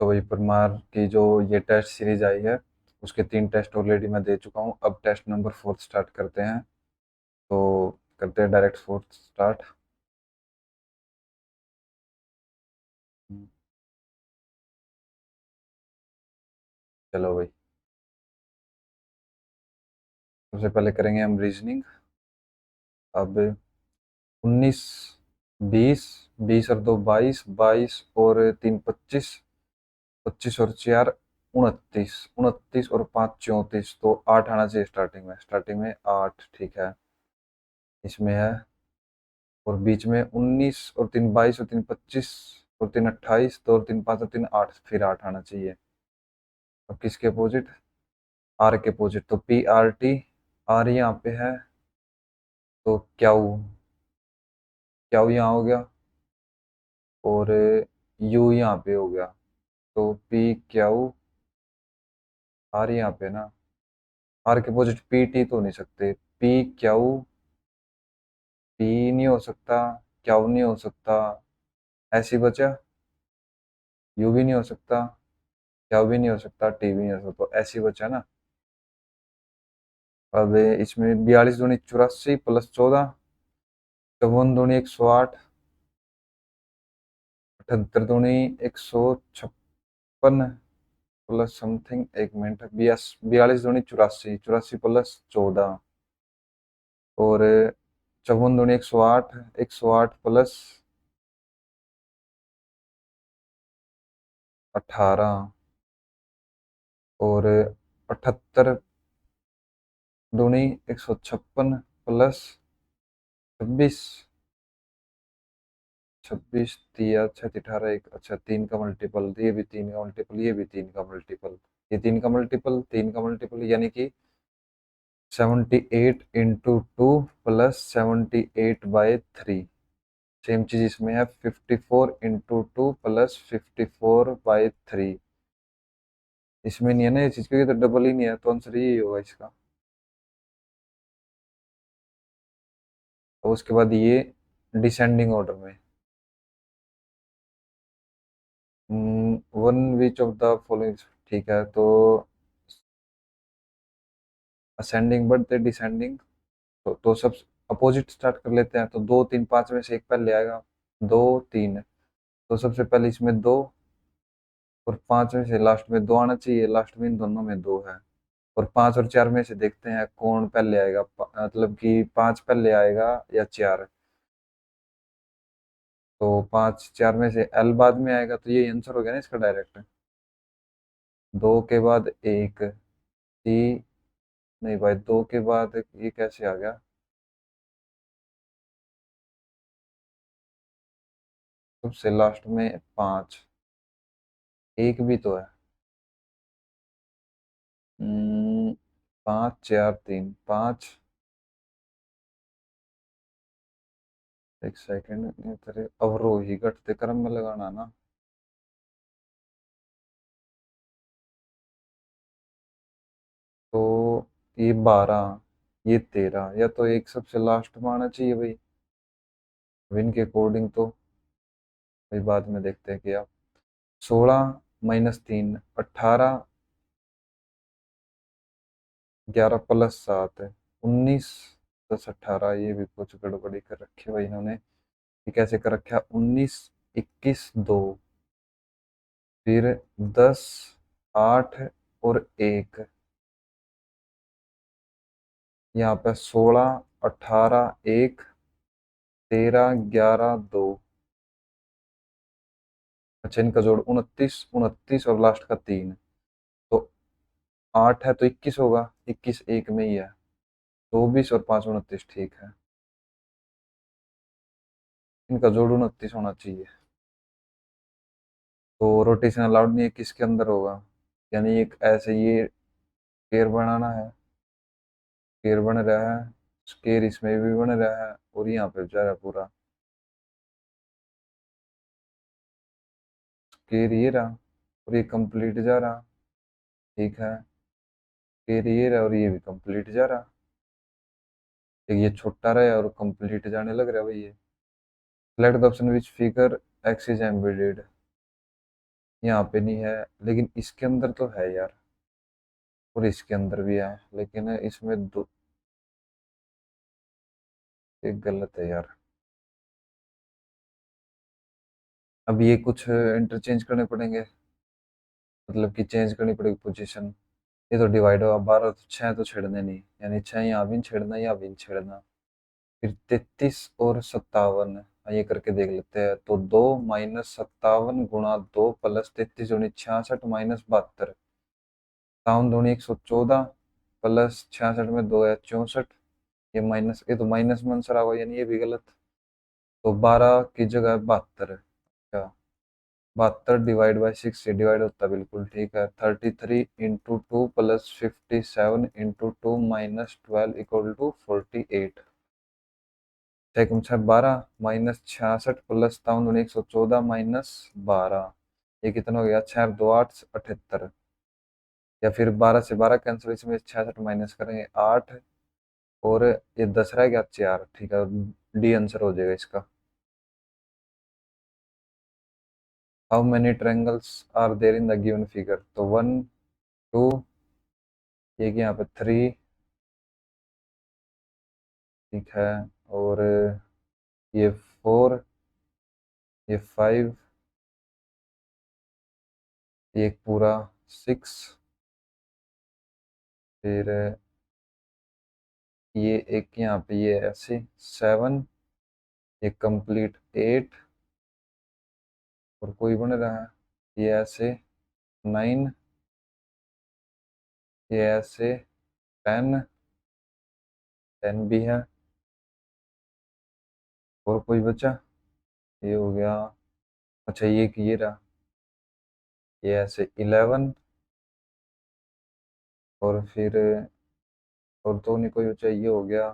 तो वही परमार की जो ये टेस्ट सीरीज आई है, उसके 3 टेस्ट ऑलरेडी मैं दे चुका हूँ। अब टेस्ट नंबर 4 स्टार्ट करते हैं। तो करते हैं डायरेक्ट 4 स्टार्ट। चलो भाई, सबसे पहले करेंगे हम रीजनिंग। अब 19, 20, 20 और 2 22, 22 और 3 25, 25 और 4 29, 29 और 5 34, तो 8 आना चाहिए स्टार्टिंग में। स्टार्टिंग में 8 ठीक है, इसमें है। और बीच में 19 और 3 22 और 3 25 और 3 28, 2 और 3 5 और 3 8, फिर 8 आना चाहिए। अब किसके अपोजिट? आर के अपोजिट, तो पी आर टी। आर यहाँ पे है, तो क्याऊ, क्याऊ यहाँ हो गया। और यू यहाँ पे हो गया, तो पी क्याऊ आर यहाँ पे ना। आर के अपोजिट पी टी तो हो नहीं सकते। पी क्याऊ, पी नहीं हो सकता, क्याऊ नहीं हो सकता, ऐसी बचा। यू भी नहीं हो सकता, क्याऊ भी नहीं हो सकता, टी भी नहीं हो सकता, तो ऐसी बचा ना। अब इसमें 42 दूनी 84 प्लस 14, 54 दूनी 108, 78 दूनी 156 प्लस समथिंग, 1 मिनट। 42 दूनी 84, 84 प्लस 14, और 54 दूनी 108, 108 प्लस 18, और 78 दूनी 156 प्लस 26, 26 तिया 6 18 एक, अच्छा 3 का मल्टीपल, ये भी 3 का मल्टीपल, ये भी 3 का मल्टीपल, ये 3 का मल्टीपल, 3 का मल्टीपल, यानी कि 78 × 2 प्लस 78/3। सेम चीज इसमें है, 54 × 2 प्लस 54/3। इसमें नहीं है ना ये चीज, क्योंकि तो डबल ही नहीं है, तो आंसर यही होगा इसका। और उसके बाद ये डिसेंडिंग ऑर्डर में, one which of the following, ठीक है। तो असेंडिंग बढ़ते डिसेंडिंग, तो सब अपोजिट स्टार्ट कर लेते हैं। तो 2 3 5 में से एक पहले आएगा। 2 3, तो सबसे पहले इसमें 2, और 5 में से लास्ट में 2 आना चाहिए। लास्ट में इन दोनों में 2 है। और 5 और 4 में से देखते हैं कौन पहले आएगा, मतलब कि 5 पहले आएगा या 4। तो 5 4 में से एल बाद में आएगा, तो ये आंसर हो गया ना इसका डायरेक्ट। 2 के बाद 1, सी, नहीं भाई 2 के बाद ये कैसे आ गया? सबसे लास्ट में 5, एक भी तो है। 5 4 3 5, एक सेकंड, ये तेरे अवरोही घटते क्रम में लगाना ना। तो ये 12, ये 13, या तो एक सबसे लास्ट में आना चाहिए भाई। विन के अकॉर्डिंग तो भाई बाद में देखते हैं क्या। 16 - 3 18, 11 प्लस 7 19, 10 18, ये भी कुछ गड़बड़ी कर रखी है भाई इन्होंने। ये कैसे कर रखा है? 19 21 2, फिर 10 8 और 1, यहाँ पे 16 18 1, 13 11 2। अच्छा, इनका जोड़ 29 29 और लास्ट का 3, तो 8 है तो 21 होगा। 21 एक में ही है। 24 और 5 29, ठीक है। इनका जोड़ 29 होना चाहिए। तो रोटेशन अलाउड नहीं है, किसके अंदर होगा? यानी एक ऐसे ये स्केयर बनाना है, स्केयर बन रहा है, स्केयर इसमें भी बन रहा है, और यहाँ पे जा रहा है पूरा स्केयर, ये रहा, और ये कंप्लीट जा रहा, ठीक है। स्केयर ये रहा, और ये भी कंप्लीट जा रहा। एक ये छोटा रहा और कंप्लीट जाने लग रहा है भाई ये। Select the option which figure x is embedded. यहाँ पे नहीं है, लेकिन इसके अंदर तो है यार, और इसके अंदर भी है, लेकिन इसमें दो एक गलत है यार। अब ये कुछ इंटरचेंज करने पड़ेंगे, मतलब कि चेंज करनी पड़ेगी पोजीशन। ये तो डिवाइड हुआ 12, तो 6 तो छेड़ने नहीं, यानी 6 यहाँ भी नहीं छेड़ना, यहाँ भी नहीं छेड़ना। फिर 33 और 57, ये करके देख लेते हैं। तो 2 - 57 × 2 + 33 = 66 -72, 7 दूनी 114 + 66 में 2 है 64। ये माइनस, ये तो माइनस में आंसर आवा, यानी ये भी गलत। तो 12 की जगह 72 है। अच्छा, 72 / 6 से डिवाइड होता है, बिल्कुल ठीक है। 33 × 2 + 57 × 2 - 12 = 48। 6 × 6 = 12, -66 + 7 दूनी 114 -12, ये कितना हो गया? 6 × 2 = 8, 78। या फिर 12 से 12 कैंसिल, इसमें 66 माइनस करेंगे 8, और ये 10 रह गया 4, ठीक है। डी आंसर हो जाएगा इसका। How many triangles are there in the given figure? तो 1, 2, एक यहाँ पे 3, ठीक है, और ये 4, ये 5, ये एक पूरा 6, फिर ये एक यहाँ पे ये ऐसे 7, ये कंप्लीट 8, और कोई बन रहा है, ये ऐसे 9, ये ऐसे 10, 10 भी है, और कोई बचा? ये हो गया। अच्छा, ये रहा, ये ऐसे 11, और फिर और तो नहीं कोई बचा, ये हो गया।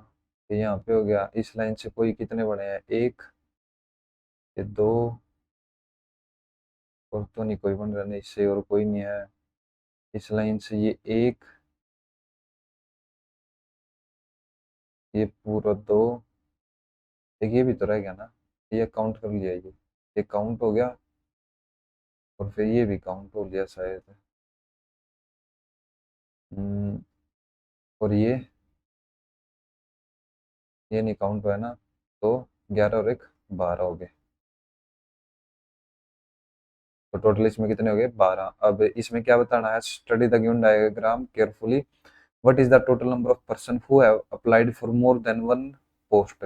ये यहाँ पे हो गया। इस लाइन से कोई कितने बने हैं? एक, ये दो, और तो नहीं कोई बन रहा, नहीं इससे और कोई नहीं है। इस लाइन से ये एक, ये पूरा दो, एक ये भी तो रह गया ना, ये काउंट कर लिया, ये काउंट हो गया, और फिर ये भी काउंट हो लिया शायद। हम्म, और ये नहीं काउंट हुआ है ना, तो 11 और एक 12 हो गए। तो टोटल इसमें कितने हो गए? 12। अब इसमें क्या बताना है? Study the given diagram carefully. What is the total number of person who have applied for more than one post?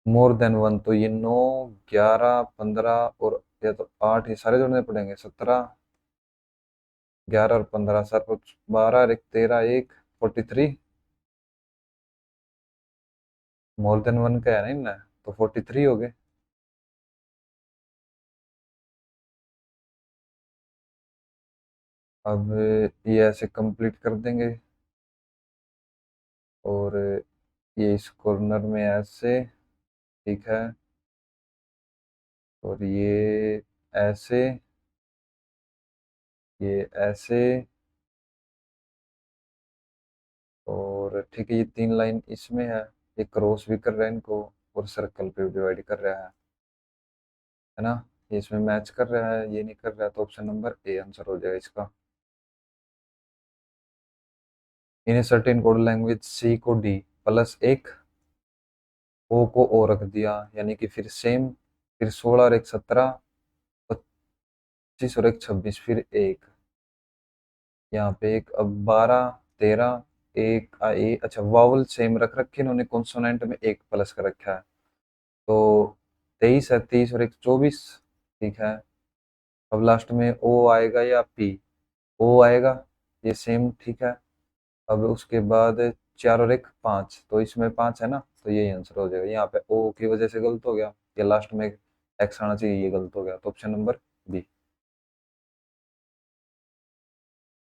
More than one, तो ये 9, 11, 15 और ये तो 8, ये सारे जोड़ने पड़ेंगे। 17, 11 और 15, सर कुछ 12 और एक 13, एक 43। मोर देन वन का है नहीं ना, तो 43 हो गए। अब ये ऐसे कंप्लीट कर देंगे, और ये इस कॉर्नर में ऐसे, ठीक है, और ये ऐसे, ये ऐसे, और ठीक है, ये 3 लाइन इसमें है, ये क्रॉस भी कर रहा है इनको, और सर्कल पे डिवाइड कर रहा है ना। ये इसमें मैच कर रहा है, ये नहीं कर रहा है, तो ऑप्शन नंबर ए आंसर हो जाएगा इसका। इन ए सर्टेन कोड लैंग्वेज, सी को डी +1, ओ को ओ रख दिया, यानी कि फिर सेम, फिर 16 और एक 17, 25 और एक 26, फिर एक यहाँ पे एक, अब 12, 13, एक अच्छा वावल सेम रख रखे इन्होंने, कॉन्सोनेंट में एक प्लस कर रखा है, तो 23 है, 30 और एक 24, ठीक है। अब लास्ट में ओ आएगा या पी? ओ आएगा, ये सेम, ठीक है। अब उसके बाद 4 और एक 5, तो इसमें 5 है ना, तो यही आंसर हो जाएगा। यहाँ पे ओ की वजह से गलत हो गया, ये लास्ट में एक्स आना चाहिए, ये गलत हो गया, तो option number B.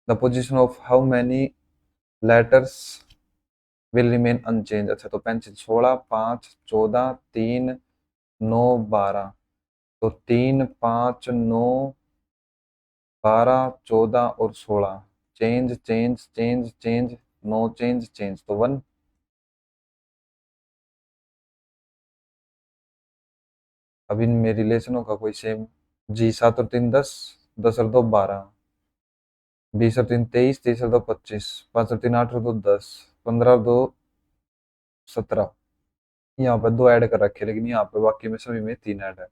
The position of how many letters will remain unchanged? अच्छा, तो 35, 16, 5, 14, 3, 9, 12, तो 3, 5, 9, 12, 14 और 16, change change change change, no change change, तो 1। अब इनमें रिलेशन होगा कोई सेम। जी 7 और 3 10, 10 और 2 12, 20 और 3 23, 23 और 2 25, 5 और 3 8 और 2 10, 15 और 2 17। यहाँ पे 2 ऐड कर रखे, लेकिन यहाँ पे बाकी में सभी में 3 ऐड है।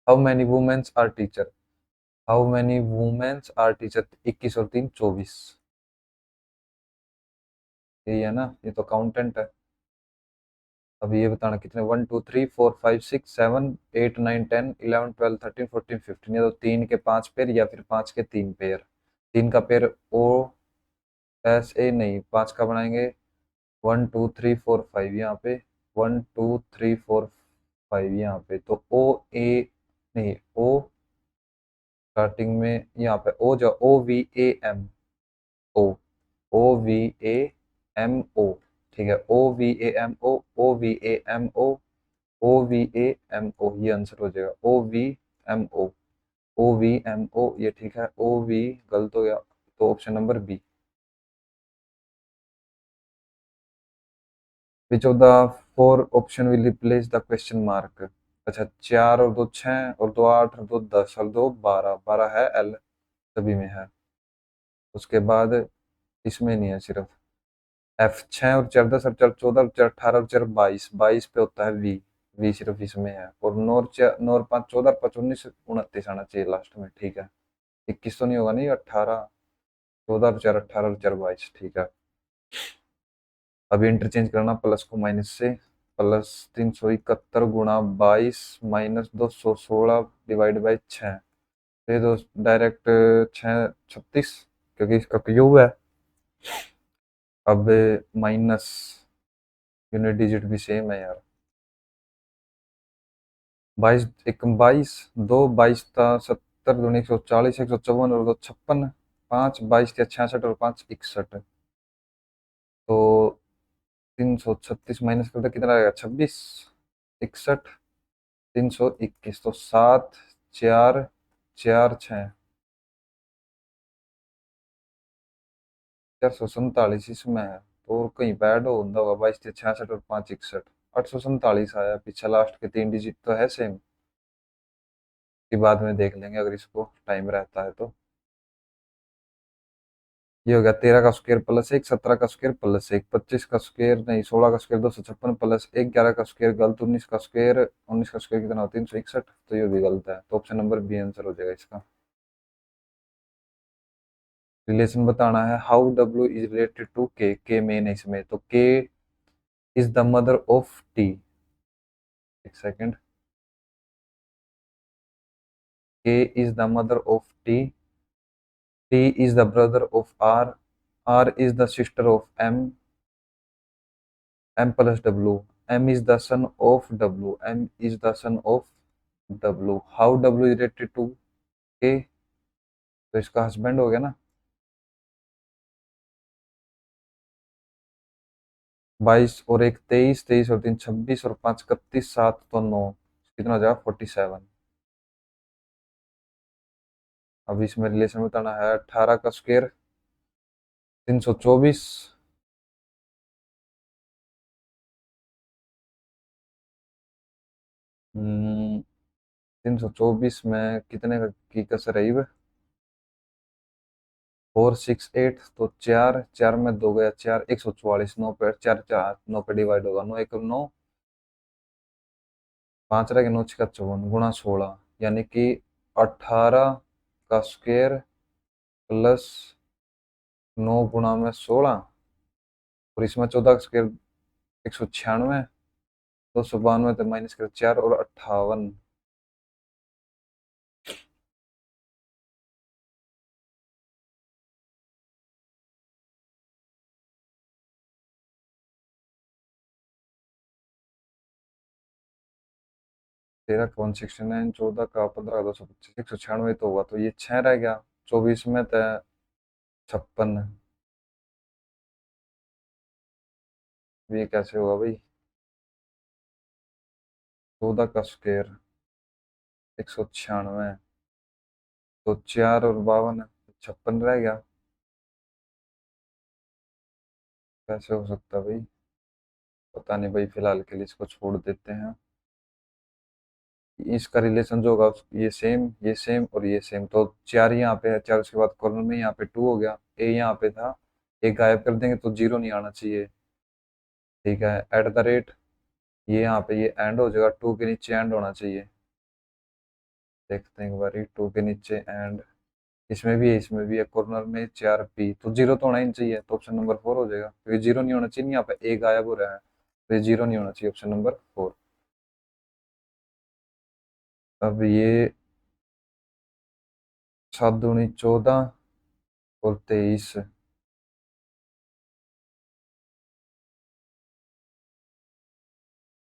How many womens are teacher, how many womens are teacher, 21 और 3 24। यही है ना, ये तो काउंटेंट है। अब ये बताना कितने, 1 2 3 4 5 6 7 8 9 10 11 12 13 14 15, या तो 3 के 5 पेयर या फिर 5 के 3 पेयर। 3 का पेयर ओ एस ए नहीं, 5 का बनाएंगे 1 2 3 4 5 यहाँ पे, 1 2 3 4 5 यहाँ पे, तो ओ ए नहीं, ओ स्टार्टिंग में यहाँ पे ओ जो O V A M O, O V A M O, ठीक है, O V A M O, O V A M O, O V A M O, ये आंसर हो जाएगा O V M O, O V M O, ये ठीक है, O V गलत हो गया, तो option number B. Which of the four option will replace the question mark. अच्छा, 4 और 2 6 और 2 8 और 2 10 और 2 12, 12 है एल, सभी में है। उसके बाद इसमें नहीं है, सिर्फ एफ 6 और 4 10 और 4 14 और 4 18 और 4 22, 22 पे होता है वी, वी सिर्फ इसमें है। और 9 और 4 9 और 5 14 5 19 29 आना चाहिए लास्ट में, ठीक है। 21 तो नहीं होगा, नहीं 18, 14 और 4 18 और 4 22, ठीक है। अभी इंटरचेंज करना प्लस को माइनस से, प्लस 371 गुणा 22 माइनस 216 डिवाइड बाई 6, ये तो डायरेक्ट 6 36, क्योंकि इसका क्यूब है। अब माइनस, यूनिट डिजिट भी सेम है यार, 22 एक 22, 2 22 था 70 दूनी 140 154 और 2 56, 5 22 या 66 और 5 61, तो 336 माइनस करते कितना आएगा, 26 61 321, तो 7 4 4 6 447 इसमें है, तो कहीं पे ऐड होगा 22 66 और 5 61, 847 आया। पीछे लास्ट के 3 डिजिट तो है सेम, की बाद में देख लेंगे अगर इसको टाइम रहता है तो। ये हो गया 13 का स्क्वायर प्लस 1, 17 का स्क्वायर प्लस 1, 25 का स्क्वायर नहीं, 16 का स्क्वायर 256 प्लस 1, 11 का स्क्वायर गलत, 19 का स्क्वायर कितना हो 361, तो ये भी गलत है, तो ऑप्शन नंबर बी आंसर हो जाएगा इसका। रिलेशन बताना है, how W is related to K main है इसमें, तो K is the mother of T, एक second, K is the mother of T, T is the brother of R, R is the sister of M, M plus W, M is the son of W, M is the son of W, how W is related to K, तो इसका husband हो गया ना। 22 और 1 23, 23 और 3 26 और 5 31, 7 तो 9, कितना हो जाएगा 47। अब इसमें रिलेशन बताना है, 18 का स्क्वायर 324, 324 में कितने की कसर है, 468, तो 4 4 में 2 गया 4, 144, 9 पे 4 4 9 पे डिवाइड होगा, 9 1 9, 5 रह गया, 9 6 54 गुणा 16, यानी कि 18 का स्क्वायर प्लस 9 गुणा में 16, और इसमें 14 का स्क्वायर 196, 292 तो माइनस कर 4 और 58, तेरह का 169, 14 का 15 का 225, 196 तो हुआ, तो ये 6 रह गया, 24 में तो 56, ये कैसे होगा भाई, 14 का स्क्वायर 196, तो 4 और 52 56 रह गया, कैसे हो सकता है भाई, पता नहीं भाई, फिलहाल के लिए इसको छोड़ देते हैं। इसका रिलेशन जो होगा ये सेम और ये सेम, तो 4 यहाँ पे है, 4 उसके बाद कॉर्नर में यहाँ पे 2 हो गया, ए यहाँ पे था, एक गायब कर देंगे तो 0 नहीं आना चाहिए। ठीक है, एट द रेट, ये यहाँ पे ये एंड हो जाएगा, 2 के नीचे एंड होना चाहिए। देखते हैं एक बारी, 2 के नीचे एंड, इसमें भी है, इसमें भी है, कॉर्नर में 4 पी, तो 0 तो होना ही नहीं चाहिए, तो ऑप्शन नंबर 4 हो जाएगा, क्योंकि 0 नहीं होना चाहिए, यहाँ पे ए गायब हो रहा है, तो ये 0 नहीं होना चाहिए, ऑप्शन नंबर 4। अब ये 7 दूनी 14 और 23,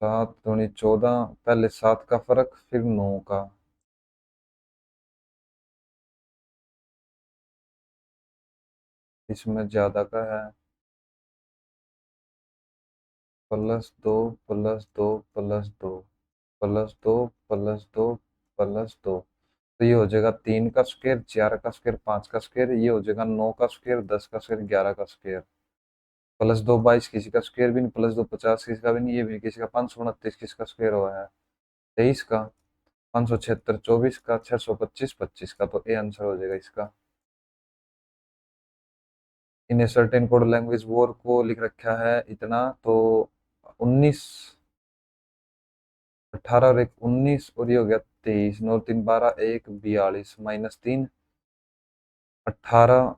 7 दूनी 14, पहले 7 का फर्क फिर 9 का, इसमें ज्यादा का है, +2 +2 +2 +2 +2 +2, तो ये हो जाएगा 3 का स्क्वायर, 4 का स्क्वायर, 5 का स्क्वायर, ये हो जाएगा 9 का स्क्वायर, 10 का स्क्वायर, 11 का स्क्वायर, +2 22 किसी का स्क्वायर भी नहीं, +2 50 किसी का भी नहीं, ये भी नहीं किसी का, 529 किसका स्क्वायर हुआ है, 23 का, 576 24 का, 625 25 का, तो ए आंसर हो जाएगा इसका। इन ए सर्टेन कोड लैंग्वेज वोर को लिख रखा है इतना, तो 19, 18 और 1 19, और ये हो गया 23, 9 3 12 1 42 -3, 18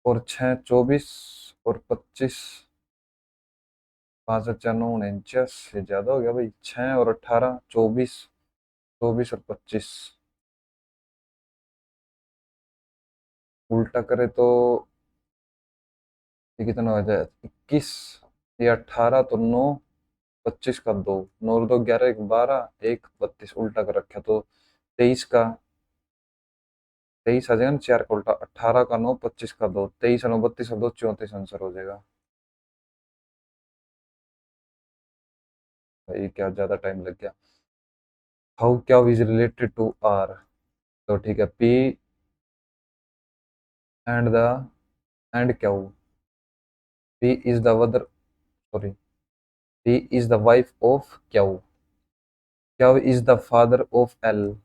और 6 24 और 25, 5 4 9 49, ये ज्यादा हो गया भाई, 6 और 18 24, 24 और 25, उल्टा करे तो ये कितना हो जाए, 21, ये 18 तो 9, 25 का 2, 9 और 2 11 1 12 1 32, उल्टा कर रखा, तो 23 का, 23 आ जाएगा ना, 4 का उल्टा, 18 का 9, 25 का 2, 23 और 9 32 और 2 34 आंसर हो जाएगा। भाई क्या ज्यादा टाइम लग गया। हाउ क्या इज रिलेटेड टू आर, तो ठीक है, पी एंड द एंड क्या, P is the mother, sorry, P is the wife of Q, Q is the father of L,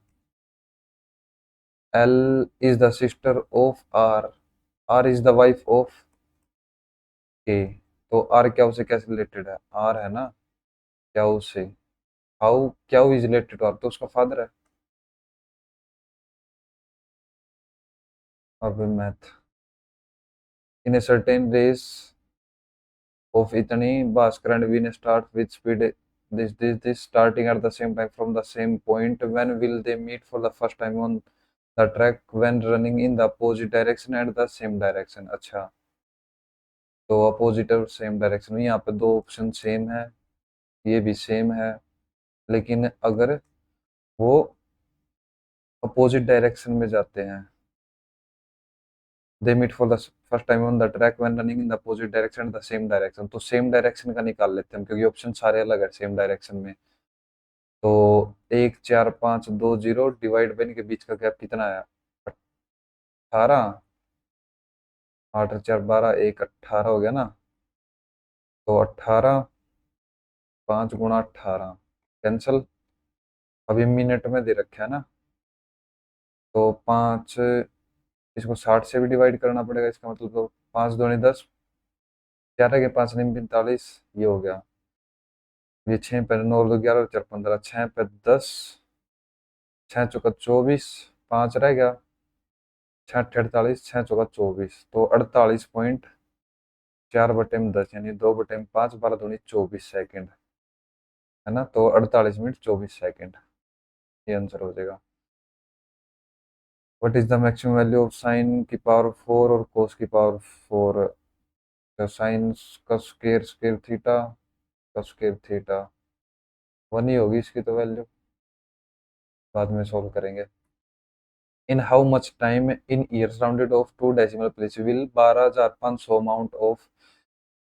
L is the sister of R, R is the wife of K, तो are क्याऊ से कैसे related है, are है ना Q से, how Q is related to R, तो उसका father है। अब math, in a certain race of इतनी Bhaskar and Venus start with speed this starting at the same time from the same point, when will they meet for the first time on the track when running in the opposite direction and the same direction। अच्छा, तो opposite और same direction में, यहाँ पे दो option same है, ये भी सेम है, लेकिन अगर वो अपोजिट डायरेक्शन में जाते हैं, they meet for the first time on the track when running in the opposite direction the same direction, तो सेम डायरेक्शन का निकाल लेते हैं हम, क्योंकि ऑप्शन सारे अलग है सेम डायरेक्शन में, तो 1 4 5 2 0 डिवाइड बाई इनके बीच का गैप कितना है, 18, 8 4 12 1 18 हो गया ना, तो 18, 5 × 18 कैंसल, अभी मिनट में दे रखे है ना, तो 5, इसको 60 से भी डिवाइड करना पड़ेगा, इसका मतलब, तो 5 दूनी 10, 11 के 5 9 45, ये हो गया, ये 6 पे 9 और 2 11 और 4 15, 6 पे 10, 6 चौका 24, 5 रह गया, 6 48, 6 चौका 24, तो 48.4/10 यानी 2/5, 12 दूनी 24 सेकेंड, है ना, तो 48 मिनट 24 सेकेंड, ये आंसर हो जाएगा। What is the maximum value of sine की पावर 4 और कोस की पावर 4, साइन का स्क्वायर स्क्वायर थीटा का स्क्वायर थीटा, 1 ही होगी इसकी तो वैल्यू, बाद में सॉल्व करेंगे। In how much time in years rounded off to decimal place will 12,500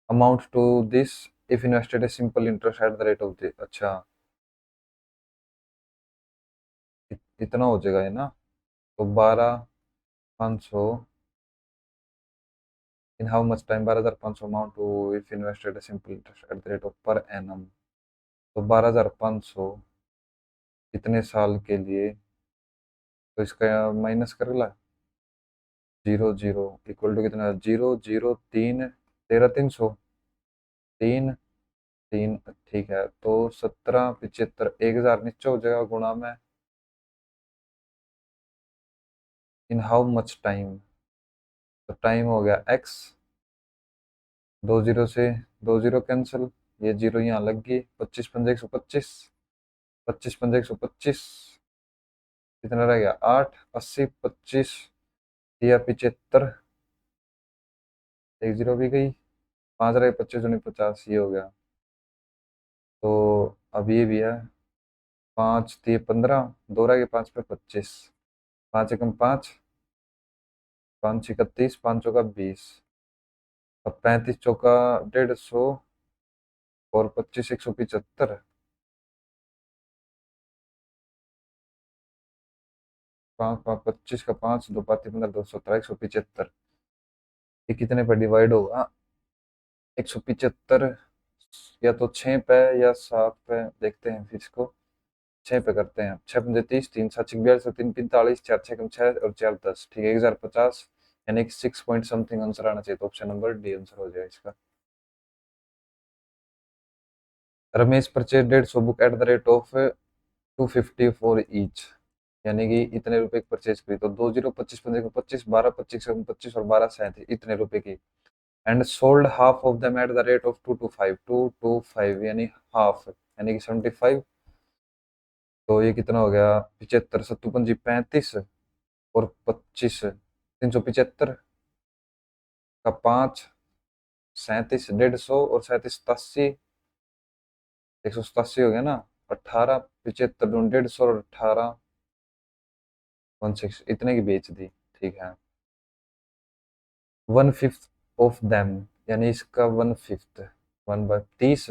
amount to this if invested a simple interest at the rate of this, अच्छा, इतना हो जाएगा ये ना, तो 12,500 in how much time, 12,500 amount to if invested a simple interest at the rate of per annum, तो 12,500 कितने साल के लिए, तो इसका माइनस कर ला। 0 0 इक्वल टू कितना, 0 0 3 13 300, 3 3, ठीक है। तो 17 75 1000 नीचे हो जाएगा, गुणा में इन हाउ मच टाइम। तो टाइम हो गया x, 2 0 से 2 0 कैंसिल, ये जीरो यहाँ लग गई। 25 पंजे 125, 25 पंजे 125, कितना रह गया 8, 80 25 या 75, एक जीरो भी गई, 5 रहे 25 दूनी 50, ये हो गया। तो अब ये भी है, 5 3 15, 2 रह गए, 5 पे 25, 5 एकम 5, 5 31, 5 चौका 20, अब 35 चौका 150 और 25 175, 5 5 25 का 5, 2 5 15, 217, 175, ये कितने पर डिवाइड होगा, 175, या तो 6 पे या 7 पे, देखते हैं फिर इसको। 6 पे करते हैं, 6 पंजे 30, 3 7 42, 3 45, 4 6 6 और 4 10, ठीक है, 1050, यानी कि 6 पॉइंट समथिंग आंसर आना चाहिए। तो ऑप्शन नंबर डी आंसर हो जाएगा इसका। Ramesh purchase 150 book eight the rate of 250 for each, यानी कि इतने रुपए की परचेज करी। तो 20 25 पंजे को 25, 12 25 और 12 37, इतने रुपए की। And sold half of them at the rate of 225 यानी हाफ, यानी कि 75। तो ये कितना हो गया, 75 सत्तू पंजी 35 और 25, 375 का 5, 37 150 और 37 87, 187 हो गया ना। 18 75 दूनी 150 और 18 16, इतने की बेच दी, ठीक है। 1/5 ऑफ देम, यानी इसका 1/5, 1/30,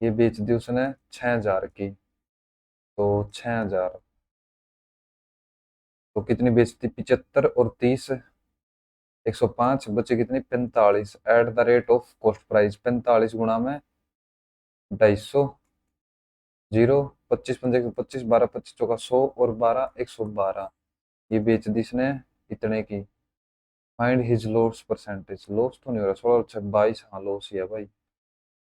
ये बेच दी उसने 6000 की। तो 6000, तो कितनी बेचती, 75 और 30, 105, बचे कितनी 45, eight the rate of cost price 45 गुणा में 250, 0 25 पंजे 125, 12 25 चौका 100 और 12 112, ये बेच दी इसने इतने की। Find his loss percentage, loss तो नहीं हो रहा, 16 और 22, हाँ लॉस ही है भाई।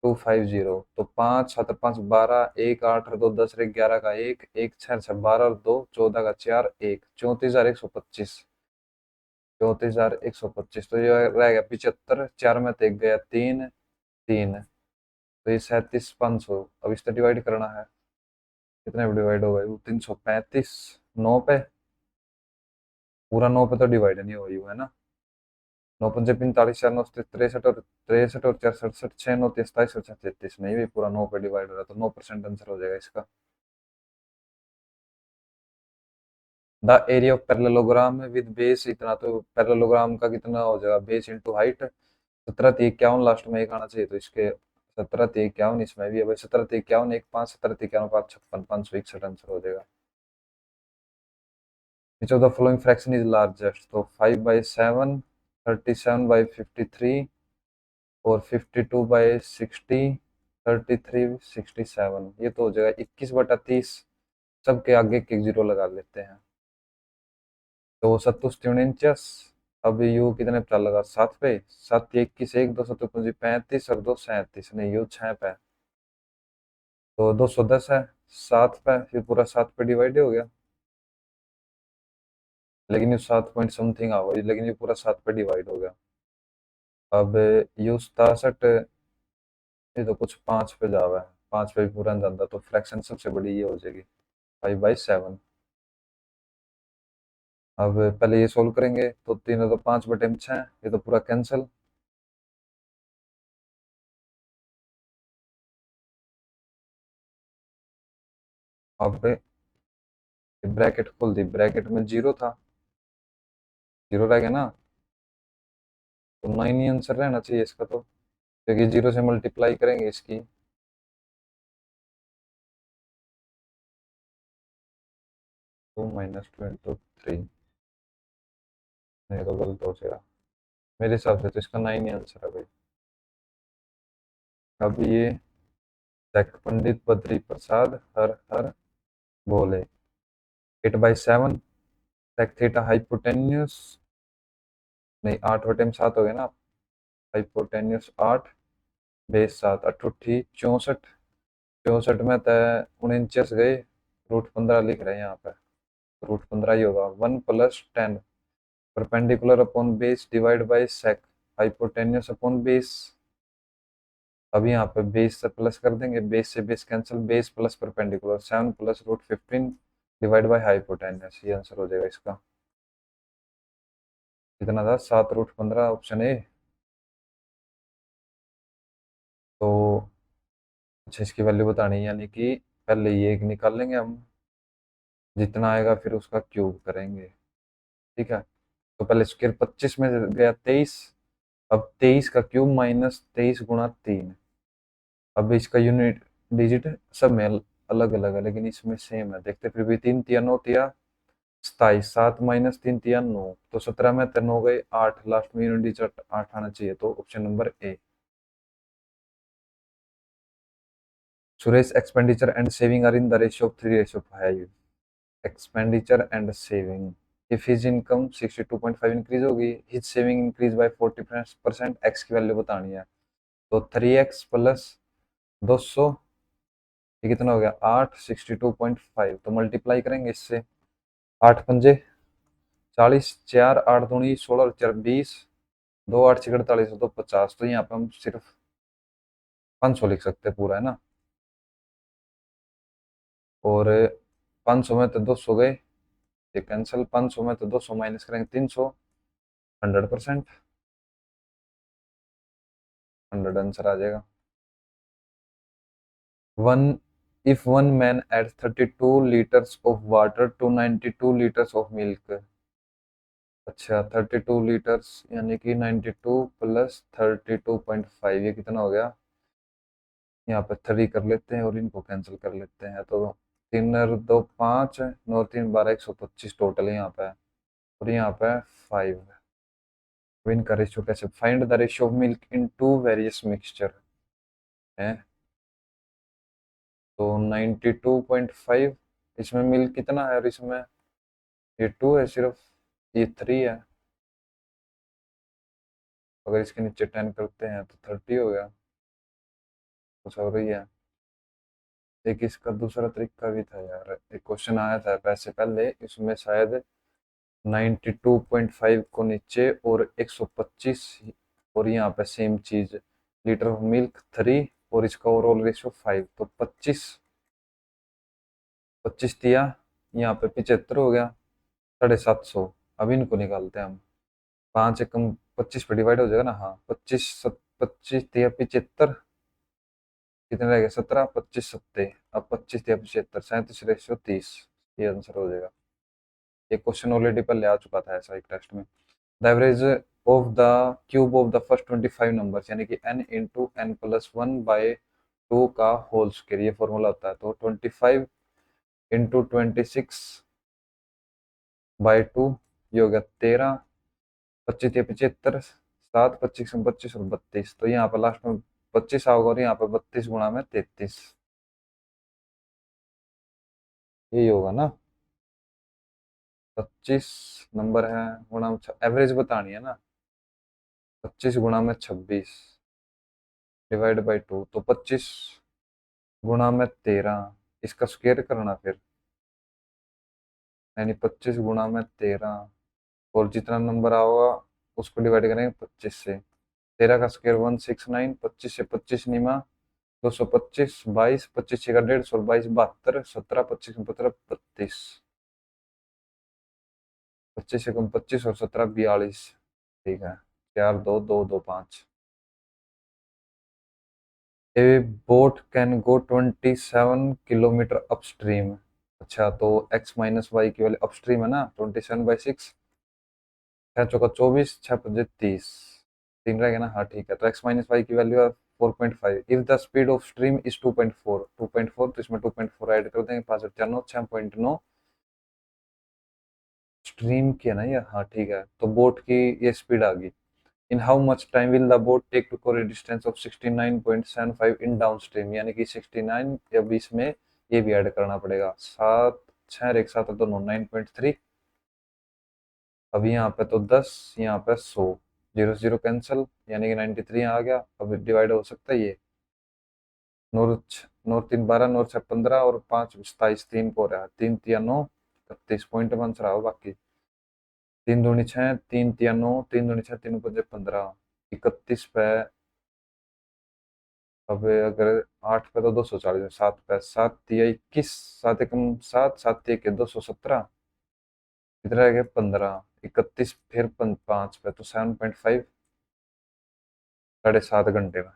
250, तो 5 7 5 12, 1 8 और 2 10 11 का 1 1 6 6 12 और 2 14 का 4 1, 34,125, 34,125। तो ये रह गया 75, 4 में तो एक गया 3 3, तो ये 37,500। अब इससे डिवाइड करना है, कितने पे डिवाइड होगा, 335, 9 पे, पूरा 9 पे तो डिवाइड नहीं हो रही है ना। 9 पंजे 45, 4 9 63 और 4 67, 6 9 27 और 36, नहीं भी पूरा 9 पे डिवाइड हो रहा, तो 9% आंसर हो जाएगा इसका। The area of parallelogram with base इतना, तो पैरेललोग्राम का कितना हो जाएगा, बेस इंटू हाइट। 17 3 51 लास्ट में एक आना चाहिए, तो इसके 17 3 51, इसमें भी है भाई 17 3 51 1 5, 17 3 51 5 56, 561 आंसर हो जाएगा। विच of the following fraction is largest, तो 5/7, 37/53 और 52/60, 33/67, ये तो हो जाएगा 21/30। सबके आगे एक एक जीरो लगा लेते हैं। तो 27 3 49, अब यू कितने पे लगा, 7 पे, 7 21 1 2 7 35 और 2 37, नहीं यू 6 पे, तो 210 है। 7 पे फिर पूरा 7 पे डिवाइड हो गया, लेकिन ये 7 पॉइंट समथिंग आ गई, लेकिन ये पूरा 7 पे डिवाइड हो गया। अब यू 67, ये तो कुछ 5 पे जावा है, 5 पे भी पूरा नहीं जाता, तो फ्रैक्शन सबसे बड़ी ये हो जाएगी 5/7। अब पहले ये सोल्व करेंगे, तो 3 है तो 5/6, ये तो पूरा कैंसिल। अब ब्रैकेट खोल दी, ब्रैकेट में जीरो था, जीरो रह गया ना, तो 9 ही आंसर रहना चाहिए इसका, तो क्योंकि जीरो से मल्टीप्लाई करेंगे इसकी। टू -2 × 3, नहीं तो गलत हो जाएगा मेरे हिसाब से, तो इसका 9 ही आंसर है भाई। अब ये पंडित बद्री प्रसाद हर हर बोले 8/7 sec थीटा हाइपोटेन्यूस, नहीं 8/7 हो गया ना, हाइपोटेन्यूस 8 बेस 7 अठुठी 64, 64 में तय 49 गए, √15 लिख रहे हैं यहाँ पे, √15 ही होगा। 1 + 10 perpendicular upon base divide by sec hypotenuse upon base. अब यहाँ पे बेस से प्लस कर देंगे, बेस से base cancel, base plus perpendicular 7 + √15 divide by hypotenuse, ये आंसर हो जाएगा इसका। कितना था? 7 √15, ऑप्शन ए। तो अच्छा, इसकी वैल्यू बतानी है, यानी कि पहले ये एक निकाल लेंगे हम, जितना आएगा फिर उसका क्यूब करेंगे, ठीक है। तो पहले स्क्वायर 25 में गया 23, अब 23 का क्यूब -23 × 3। अब इसका यूनिट डिजिट सब में अलग अलग है, लेकिन इसमें सेम है, देखते फिर भी। 3 तिया 9 तिया 27, 7 - 3 तिया 9, तो 17 में 3 हो गए 8, लास्ट में यूनिट डिजिट 8 आना चाहिए, तो option number A. Suresh expenditure and saving are in the ratio of 3:5। Expenditure and saving, if his income 62.5 increase होगी, his saving increase by 40%, x की वैल्यू बतानी है। तो 3x प्लस 200, ये कितना हो गया 8, 62.5, तो मल्टीप्लाई करेंगे इससे, 8 पंजे 40, 4 8 दूनी 16 और 4 20, 2 8 6 48, 2 50, तो यहाँ पे हम सिर्फ 500 लिख सकते हैं पूरा, है ना। और 500 में तो 200 गए, ये कैंसिल, 500 में तो 200 माइनस करेंगे 300, 100%, 100 आंसर आ जाएगा। One, if one man adds 32 liters of water to 92 liters of milk। अच्छा, 32 लीटर्स यानी कि 92 + 32.5, ये कितना हो गया? यहाँ पे 3 कर लेते हैं और इनको कैंसिल कर लेते हैं, तो 3 और 2 5, 9 और 3 12, 125 टोटल यहाँ पे है, और यहाँ पे 5। अब इनका रेशियो कैसे? Find the ratio of milk in two various mixture है, तो 92.5, इसमें मिल्क कितना है और इसमें ये 2 है सिर्फ, ये 3 है, अगर इसके नीचे 10 करते हैं तो 30 हो गया, कुछ और ही है। एक इसका दूसरा तरीका भी था यार, एक क्वेश्चन आया था पैसे पहले, इसमें शायद 92.5 को नीचे और 125, और यहाँ पे सेम चीज, लीटर ऑफ मिल्क 3 और इसका ओवरऑल रेशियो 5, तो 25 25 दिया, यहाँ पे 75 हो गया, 750। अब इनको निकालते हैं हम, 5 एकम 25 पे डिवाइड हो जाएगा ना, हाँ 25 दिया 75, कितने रह गए 17, 25 सत्ते, अब 25 दिया 75, 37/30, ये आंसर हो जाएगा। ये क्वेश्चन ऑलरेडी पहले आ चुका था ऐसा एक टेस्ट में। The average of the cube of the first 25 numbers, यानी कि n × n+1/2 का होल स्क्वायर, ये फॉर्मूला होता है। तो 25 × 26/2, ये हो गया 13, 25 या 75, 7 25 25 और 32, तो यहाँ पर लास्ट में 25 आओगे, और यहाँ पर 32 गुणा में 33, यही होगा ना। 25 नंबर है, गुणा में एवरेज बतानी है ना, 25 गुणा में 26 डिवाइड बाई 2, तो 25 गुणा में 13, इसका स्क्वायर करना फिर, यानी 25 गुणा में 13, और जितना नंबर आओगा उसको डिवाइड करेंगे 25 से। 13 का स्क्वायर 169, 25 से 25 निमा 225, 22, 25 का 150 और 22 72, 17 25 15 32, 25 से कम 25 और 17 42, ठीक है। 4 2 2 2 5। ए boat can go 27 kilometre upstream. अच्छा, तो x - y की वैल्यू अपस्ट्रीम है ना, 27/6, 6 × 24, 6 × 30, 3 रहेगा ना, हाँ ठीक है। तो x - y की वैल्यू है 4.5, if the speed of stream is 2.4, 2.4, तो इसमें 2.4 ऐड कर देंगे, 5 और 4 9, 6.9 स्ट्रीम की है ना ये, हाँ ठीक है। तो बोट की ये स्पीड आ गई। In how much time will the boat take to cover distance of 69.75 in downstream, यानी कि 69 या 20 में ये भी ऐड करना पड़ेगा। 7 6 और एक साथ है तो 9.3। अब यहाँ पे तो 10, यहाँ पे 100, 0 0 कैंसिल, यानी कि 93 आ गया। अब डिवाइड हो सकता है ये, नौ 3 12, नौ 6 15 और 5 27, 3 को रहा, 3 तिया 9, 31 पॉइंट बन रहा हो बाकी। 3 दूनी 6, 3 तिया 9, 3 दूनी 6, 3 पंजे 15, 31 पे। अब अगर 8 पे तो 240, 7 पे 7 तिया 21, 7 एकम 7, 7 तिया के 217, कितना रह गया 15, 31 फिर 5 पे तो 7.5, 7.5 घंटे में।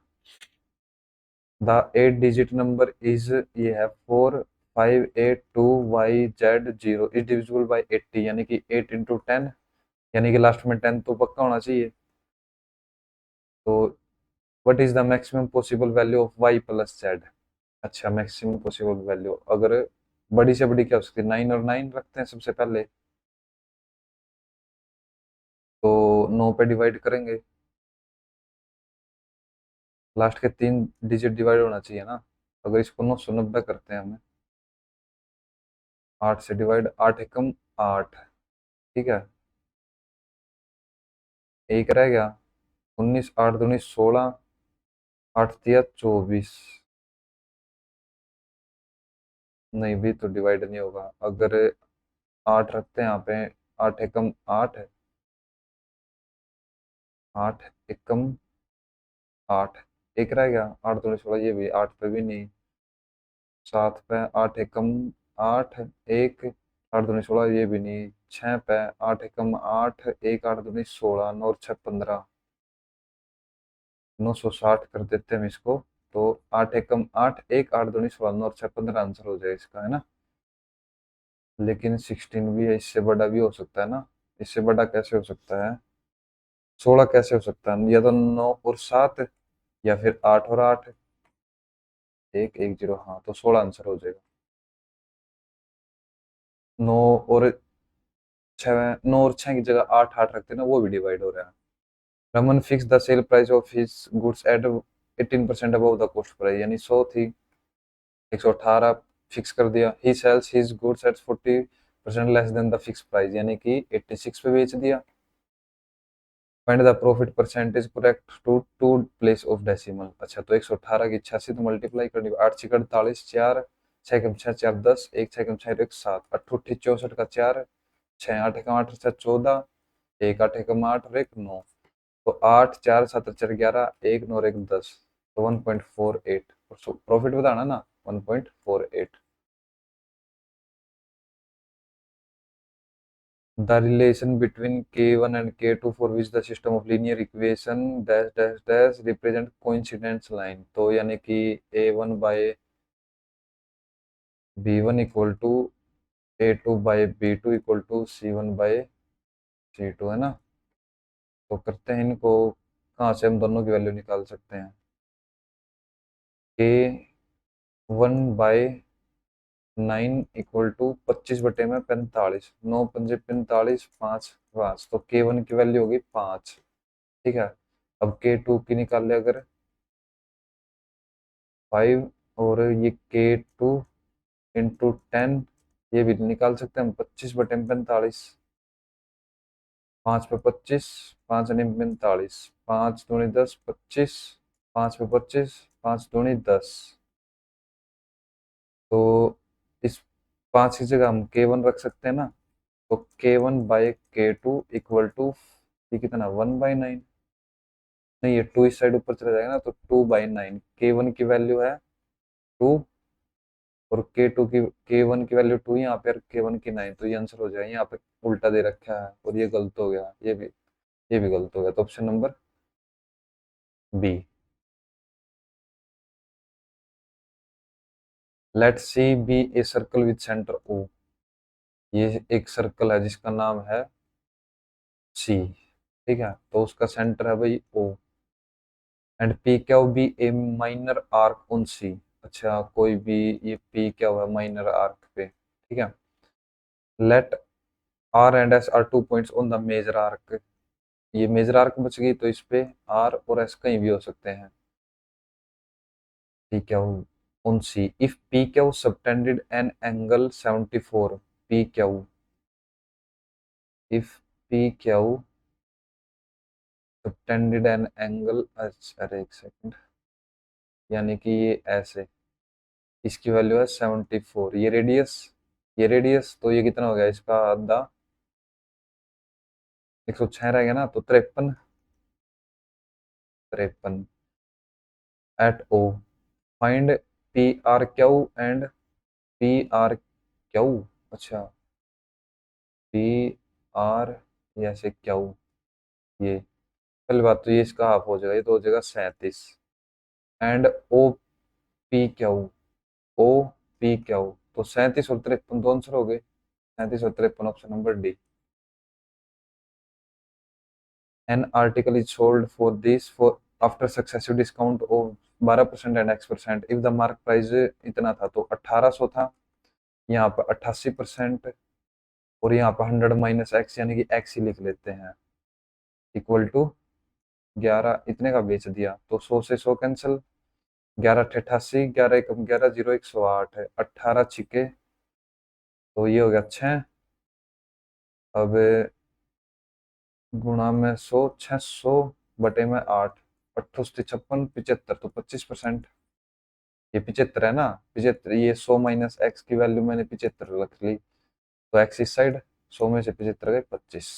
द 8 डिजिट नंबर इज, ये है 4582YZ0 इज डिविजिबल बाई 80, यानी कि 8 × 10, यानी कि लास्ट में 10 तो पक्का होना चाहिए। तो what is the maximum possible value of y plus z। अच्छा, मैक्सिमम पॉसिबल वैल्यू अगर बड़ी से बड़ी क्या हो सकती है, 9 और 9 रखते हैं सबसे पहले, तो 9 पे डिवाइड करेंगे, लास्ट के 3 डिजिट डिवाइड होना चाहिए ना। अगर इसको 990 करते हैं हमें, 8 से डिवाइड, 8 एकम 8, ठीक है, एक रह गया 19, 8 दूनी 16, 8 तिया 24, नहीं भी तो डिवाइड नहीं होगा। अगर 8 रखते हैं यहाँ पे, 8 एकम 8 है, 8 एकम 8, एक रह गया, 8 दूनी 16, ये भी 8 पे भी नहीं, 7 पे 8 एकम 8, एक, 8 दूनी 16, ये भी नहीं, 6 पे 8 एकम 8, एक, 8 दूनी 16, 9 और 6 15, 960 कर देते हैं हम इसको। तो 8 एकम 8, एक, 8 दूनी 16, 9 और 6 15 आंसर हो जाएगा इसका, है ना। लेकिन 16 भी है, इससे बड़ा भी हो सकता है ना। इससे बड़ा कैसे हो सकता है, 16 कैसे हो सकता है, या तो 9 और 7, या फिर 8 और 8, 1 1 0, हाँ तो 16 आंसर हो जाएगा। 9 और 6, 9 और 6 की जगह 8 8 रखते हैं ना, वो भी डिवाइड हो रहा है। Raman fix the sale price of his goods at 18% above the cost price, यानी 100 थी, 118 फिक्स कर दिया। He sells his goods at 40% less than the fix price, यानी कि 86 पे बेच दिया। Find the profit percentage correct to two place of decimal. अच्छा, तो 118 की 86 तो मल्टीप्लाई करनी, 8 6 48, 4 6 कम 6 4 10, 1 6 कम 6 1 7, 88 64 का 4, 6 8 कम 8 6 14, 1 8 कम 8 और 1 9, तो 8 4 7 4 11, 1 9 और 1 10, तो 1.48। प्रॉफिट बताना ना, 1.48। The relation between K1 and K2 for which the system of linear equation dash dash dash represent coincidence line, तो यानी कि A1 by B1 equal to A2 by B2 equal to C1 by C2, है ना। तो करते हैं इनको, कहाँ से हम दोनों की वैल्यू निकाल सकते हैं। K1/9 इक्वल टू 25/45, 9 5 45, 5 5, तो K1 की वैल्यू होगी 5, ठीक है। अब K2 की निकाल ले अगर, 5, और ये K2 × 10, ये भी निकाल सकते हैं हम, 25/45, 5 पे 25, 5 नहीं 45, 5 दूनी 10 25, 5 पे 25, 5 दूनी 10, तो इस 5 की जगह हम K1 रख सकते हैं ना। तो K1/K2 इक्वल टू, ये कितना 1/9, नहीं ये 2 इस साइड ऊपर चला जाएगा ना, तो 2/9। K1 की वैल्यू है 2, और K1 की वैल्यू 2 यहाँ पे, और K1 की 9, तो ये आंसर हो जाएगा। यहाँ पे उल्टा दे रखा है और ये गलत हो गया, ये भी गलत हो गया, तो option number B. Let C B A circle with centre O, ये एक सर्कल है जिसका नाम है सी, ठीक है, तो उसका सेंटर है भाई ओ, एंड पी क्या हो, be a minor arc on C. अच्छा, कोई भी, ये पी क्या हुआ माइनर आर्क पे, ठीक है। Let R and S are 2 points on the major arc, ये मेजर आर्क बच गई, तो इस पे आर और एस कहीं भी हो सकते हैं, ठीक है। उनसी if P Q subtended an angle 74 P Q if P Q subtended an angle अरे एक सेकंड यानी कि ये ऐसे इसकी वैल्यू है 74 ये रेडियस तो ये कितना हो गया इसका आधा 106 रह गया ना तो 53 53 at O find P R Q and P R Q अच्छा पी आर ऐसे क्यू ये पहली बात तो ये इसका हाफ हो जाएगा ये तो हो जाएगा 37 and O P Q O P Q तो 37 और 53 दो आंसर हो गए 37 और 53 option number D an article is sold for this for after successive discount of 12% and x% if the mark price इतना था तो 1800 था यहाँ पर 88% और यहाँ पर 100 माइनस एक्स यानी कि एक्स ही लिख लेते हैं इक्वल टू 11 इतने का बेच दिया तो 100 से 100 कैंसिल 11 88 11 एकम 11 जीरो 108 है 18 छिके तो ये हो गया 6 अब गुणा में 100 600 बटे में 8 अट्ठोस्ती 56 75 तो 25% ये 75 है ना 75 ये 100 माइनस एक्स की वैल्यू मैंने 75 रख ली तो एक्स इस साइड 100 में से 75 गए 25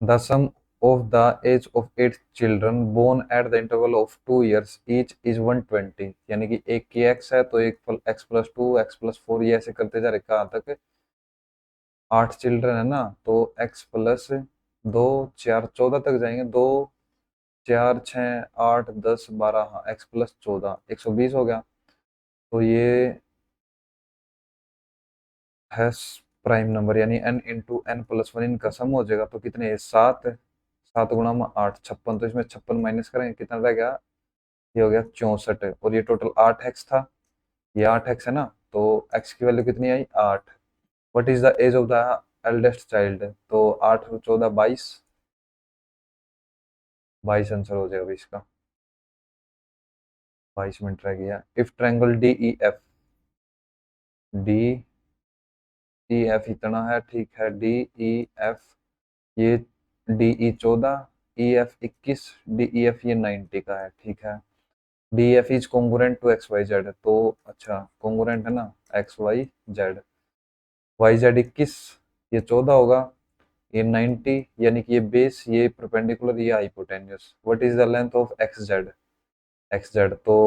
the sum of the age of 8 children born at the interval of 2 years each is 120 यानी कि एक की x है तो एक x प्लस 2 x प्लस 4 ये ऐसे करते जा रहे कहाँ तक 8 चिल्ड्रन है ना तो x प्लस 2 4 14 तक जाएंगे 2 4 6 8 10 12 हाँ x प्लस 14 120 हो गया तो ये है प्राइम नंबर यानी n into N plus one इनका सम हो जाएगा तो कितने है 7 7 गुणा में 8 56 तो इसमें 56 माइनस करेंगे कितना रह गया ये हो गया 64 और ये टोटल 8x था ये 8x है ना तो x की वैल्यू कितनी आई 8 what is the age of the eldest child तो 8 और 14 22 22 आंसर हो जाएगा इसका 22 मिनट रह गया if triangle D E F D E F इतना है ठीक है डी ई एफ ये D E 14 E F 21 D E F ये 90 का है ठीक है D F is congruent to X Y Z तो अच्छा कॉन्ग्रुएंट है ना X Y Z Y Z 21 ये 14 होगा ये 90 यानी कि ये बेस ये परपेंडिकुलर ये hypotenuse what is the length of x Z तो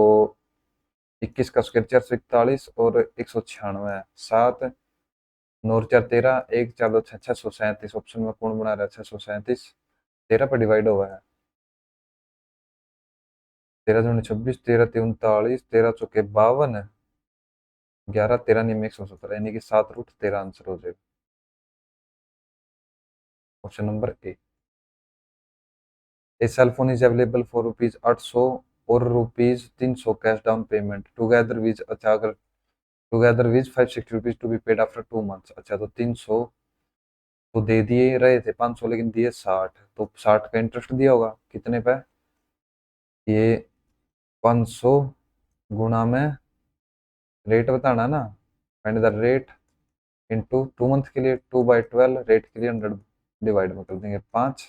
21 का स्क्वायर 441 और 196 है 7 9 4 13 1 4 2 6 637 ऑप्शन में कौन बना रहा है 637 13 पर डिवाइड हुआ है 13 दूनी 26 13 तीन 39 13 चौके 52 11 13 निम 117 यानी कि 7√13 आंसर हो जाएगा option number A a cell phone is available for rupees 800 और rupees 300 cash down payment together with अच्छा अगर together with 560 rupees to be paid after 2 months अच्छा तो 300 तो दे दिए रहे थे 500 लेकिन दिए 60 तो 60 का इंटरेस्ट दिया होगा कितने पे ये 500 गुणा में रेट बताना ना find the rate into 2 month के लिए 2/12 रेट के लिए 100 डिवाइड में कर देंगे 5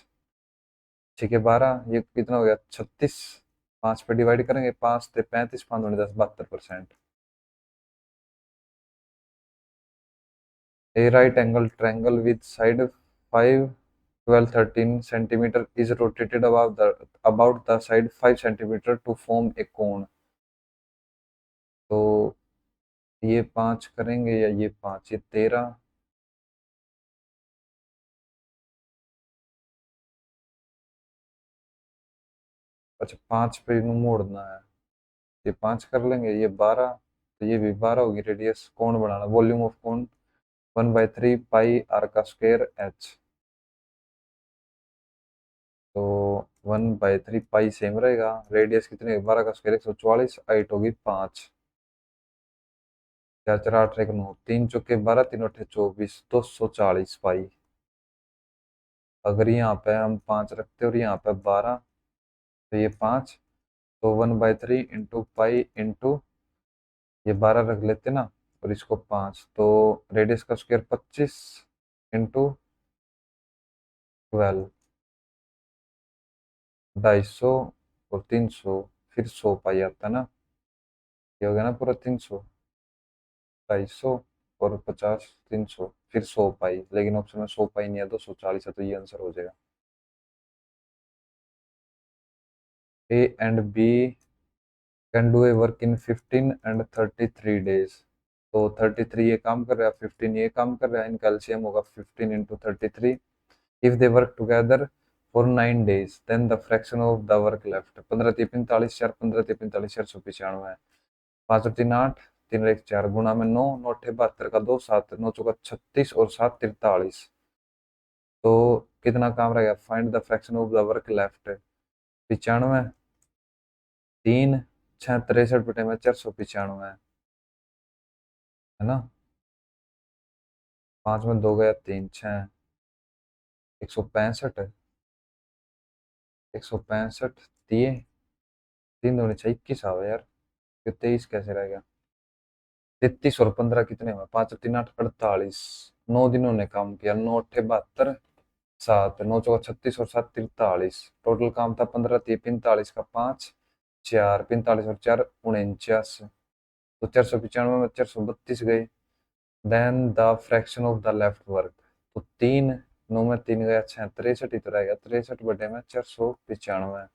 6 के 12 ये कितना हो गया 36 5 पे डिवाइड करेंगे 5 से 35 5 दूनी 10 72% A right angle triangle with side 5 12 13 centimeter is rotated about the side 5 centimeter to form a cone तो ये 5 करेंगे या ये 5 ये 13 अच्छा 5 पे इन्हें मोड़ना है ये 5 कर लेंगे ये 12 तो ये भी 12 होगी रेडियस कोण बनाना वॉल्यूम ऑफ कोण 1/3 पाई आर का स्क्वायर एच तो 1/3 पाई सेम रहेगा रेडियस कितने 12 का स्क्वायर 144 हाइट होगी 5 4 4 8 1 9 3 चौके 12 3 अठे 24 240 पाई अगर यहाँ पे हम 5 रखते और यहाँ पे 12 तो ये 5, तो 1/3 इंटू पाई इंटू ये 12 रख लेते ना, और इसको 5, तो रेडियस का स्क्वायर 25 इंटू 12, 250 और 300, फिर 100 पाई आता ना, ये हो गया ना पूरा 300, 250 और 50, 300, फिर 100 पाई, लेकिन ऑप्शन में 100 पाई नहीं है, 240 है, तो ये आंसर हो जाएगा। A and B can do a work in 15 and 33 days. तो 33 ये काम कर रहा है, 15 ये काम कर रहा है, इनका एलसीएम होगा 15 into 33। If they work together for 9 days then the fraction of the work left. 15 3 45, 4 15 3 45, 495 है। 5 और 3 8, 3 और 1 4, गुणा में 9, 9 8 72 का 2 7, 9 चौका 36 और 7 43। तो कितना काम रहेगा, find the fraction of the work left. 95, 3 6 63 बटे में 495 है ना। 5 में 2 गया 3 6, 165, 165 दिए, 3 दूनी 6 21 आ यार, फिर 23 कैसे रहेगा। 33 और 15 कितने हुए, 5 और 3 8 48, 9 दिनों ने काम किया, 9 8 72, 7 9 चौका 36 और 7 43। टोटल काम था 15 3 45 का 5 4 45 और 4 49, तो 495 में 432 गए। Then the fraction of the left work, तो 3 9 में 3 गया 6 63 ही तो रहेगा, 63 बटे में 495।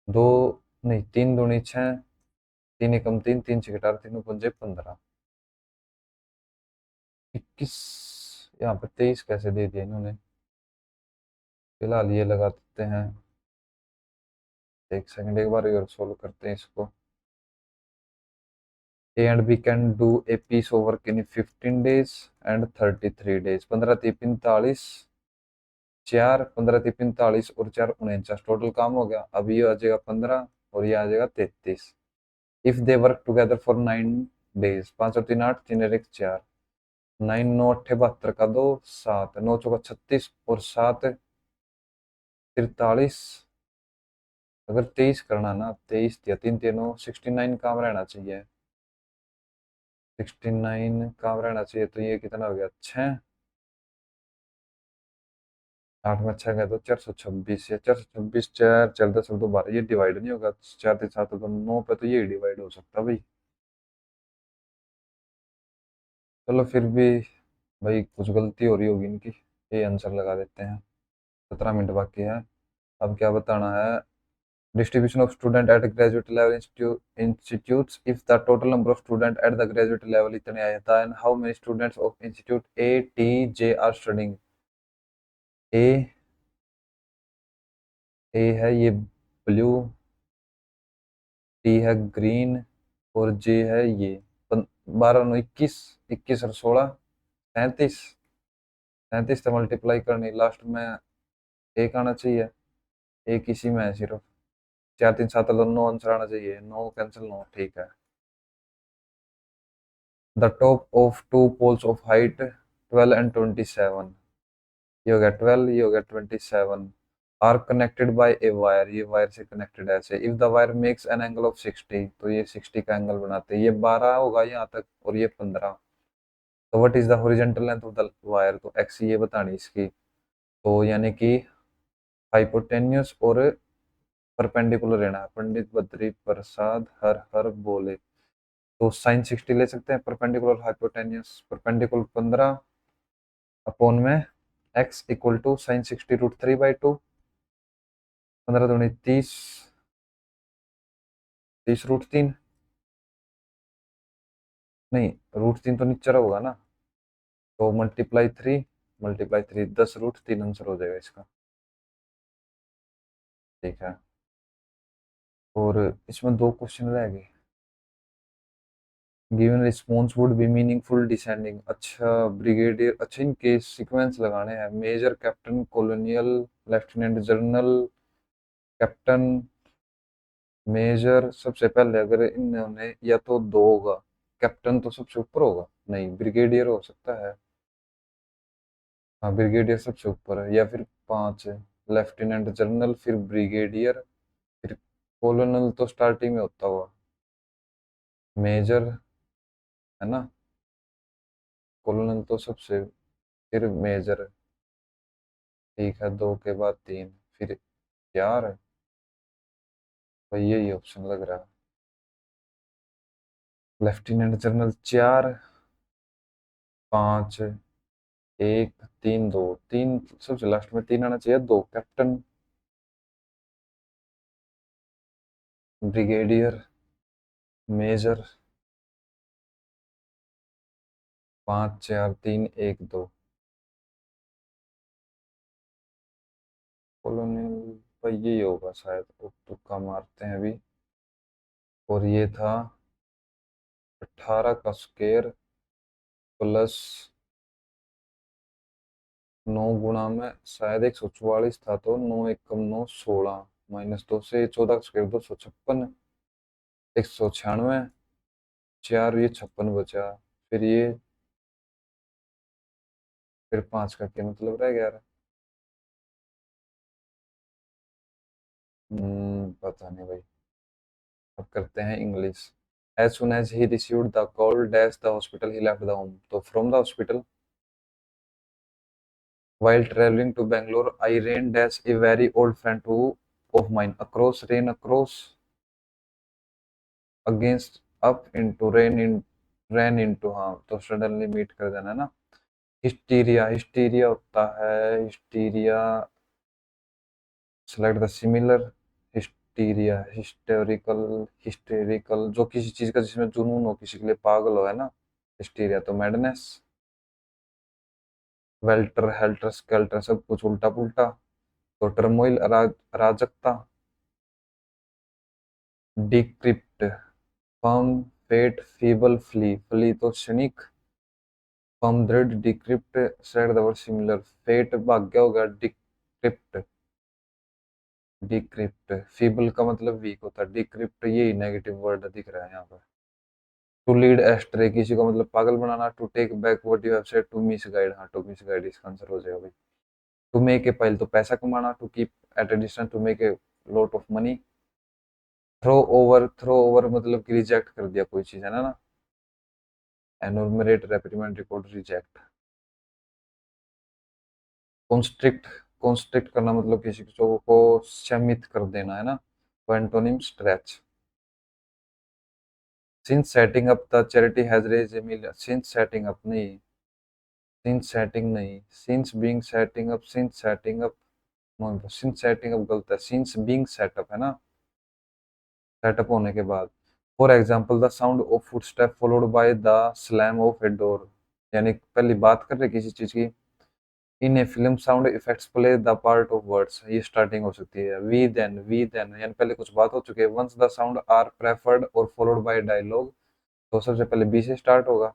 दो नहीं, 3 दूनी 6, 3 एकम 3, 3 छः 18, 3 पंजे 15, 21, यहाँ पे 23 कैसे दे दिया इन्होंने। फिलहाल ये लगा देते हैं, एक सेकंड, एक बार और सोल्व करते हैं इसको। A and B can do a piece of work in 15 days and 33 days। 15 3 45, 4 15 3 45 और 4 49, टोटल काम हो गया। अब ये आ जाएगा 15 और ये आ जाएगा 33। If they work together for 9 days, 5 और 3 8, 3 और 1 4, 9 9 8 72 का 2 7, 9 चौका 36 और 7 43। अगर 23 करना ना, 23 या 3 3 69 काम रहना चाहिए, 69 काम रहना चाहिए, तो ये कितना हो गया 6, 8 में 6 गया तो 426, या 426 4 14 14 12, ये डिवाइड नहीं होगा, 4 3 7 तो 9 पे, तो ये डिवाइड हो सकता भाई। चलो फिर भी भाई कुछ गलती हो रही होगी इनकी, ये आंसर लगा देते हैं। 17 मिनट बाकी है। अब क्या बताना है, distribution of student at graduate level institutes, if the total number of student at the graduate level इतने आए then how many students of institute A T J are studying। A A है ये ब्लू, टी है green, और जे है ये 12 9 21, 21 और 16 37, 37 से मल्टीप्लाई करनी, लास्ट में एक आना चाहिए, एक इसी में है सिर्फ। 4 3 7 तो 9 आंसर आना चाहिए, 9 कैंसिल 9, ठीक है। The top of two poles of height 12 and 27, ये हो गया 12, ये हो गया 27, are connected by a wire, ये वायर से कनेक्टेड है ऐसे। If the wire makes an angle of 60, तो ये 60 का एंगल बनाते हैं, ये 12 होगा यहाँ तक और ये 15। तो what is the horizontal length of the wire, तो एक्स ये बतानी इसकी, तो यानी कि हाइपोटेन्यूस और परपेंडिकुलर रहना है। पंडित बद्री प्रसाद हर हर बोले, तो साइन 60 ले सकते हैं, परपेंडिकुलर हाइपोटेन्यूस, परपेंडिकुलर 15 अपॉन में एक्स इक्वल टू साइन 60 √3/2, 15 दूनी 30, 30 √3, नहीं √3 तो नीचे होगा ना, तो मल्टीप्लाई 3 10 √3 आंसर हो जाएगा इसका, ठीक है। और इसमें दो क्वेश्चन रह गए। Given response would be meaningful descending, अच्छा ब्रिगेडियर, अच्छा इनके सीक्वेंस लगाने हैं, major captain colonial lieutenant general captain major, सबसे पहले अगर इन्होंने या तो दो होगा, कैप्टन तो सबसे ऊपर होगा, नहीं ब्रिगेडियर हो सकता है, हाँ ब्रिगेडियर सबसे ऊपर है, या फिर 5 है, लेफ्टिनेंट जनरल फिर ब्रिगेडियर कोलोनल तो स्टार्टिंग में होता हुआ, मेजर है ना, कोलोनल तो सबसे, फिर मेजर, ठीक है, दो के बाद तीन, फिर चार है। भाई यही ऑप्शन लग रहा है, लेफ्टिनेंट जनरल चार, पांच, एक, तीन, दो, तीन, सबसे लास्ट में तीन आना चाहिए, दो कैप्टन, ब्रिगेडियर, मेजर, पांच, चार, तीन, एक, दो, कॉलोनियल। भाई यही होगा शायद, तुक्का मारते हैं अभी। और ये था 18 का स्क्वायर प्लस 9 गुणा में शायद 144 था, तो 9 एक कम 9, 16, माइनस 2 से 14 का स्क्वायर 256, 196, चार, ये 56 बचा, फिर ये, फिर पांच का क्या मतलब रह गया यार? पता नहीं भाई, अब करते हैं English. As soon as he received the call dash the hospital, he left the home. तो from the hospital, while traveling to Bangalore, I ran dash a very old friend to of mine across, ran across, against, up into, ran into, हाँ तो suddenly meet कर देना है ना। Hysteria, hysteria होता है, hysteria, select the similar, hysteria, historical, hysterical, जो किसी चीज का जिसमें जुनून हो, किसी के लिए पागल हो, है ना, हिस्टीरिया तो मैडनेस। वेल्टर, हेल्टर, स्केल्टर, सब कुछ उल्टा पुल्टा, तो टर्मोइल, अराजकता। Decrepit, firm, fate, feeble, flee, flee तो क्षणिक, फर्म दृढ़, decrepit, said the word similar, fate भाग गया होगा, डिक्रिप्ट, डिक्रिप्ट, फीबल का मतलब वीक होता है, डिक्रिप्ट यही नेगेटिव वर्ड दिख रहा है यहाँ पर। टू लीड एस्ट्रे, किसी को मतलब पागल बनाना, to take back what you have said, to misguide, हाँ टू मिस गाइड इसका आंसर हो जाएगा भाई। टू मेक ए पाइल तो पैसा कमाना, to keep at a distance, to make a lot of money. Throw over, throw over मतलब कि रिजेक्ट कर दिया कोई चीज, है ना। Enumerate, reprimand, report, reject. Constrict, constrict करना मतलब किसी चीजों को सीमित कर देना, है ना, तो antonym stretch. Since setting up the charity has raise a million, since setting up नहीं, सिंस सेटिंग नहीं, since being setting up, since setting up, since setting up गलत है, सिंस बीइंग सेटअप है ना, सेटअप होने के बाद। For example the sound of footstep followed by the slam of a door, यानी पहली बात कर रहे किसी चीज की। In a film sound effects play the part of words, ये स्टार्टिंग हो सकती है। वी देन यानी पहले कुछ बात हो चुकी है। Once the sound are preferred और फॉलोड बाय डायलॉग, तो सबसे पहले बी से स्टार्ट होगा,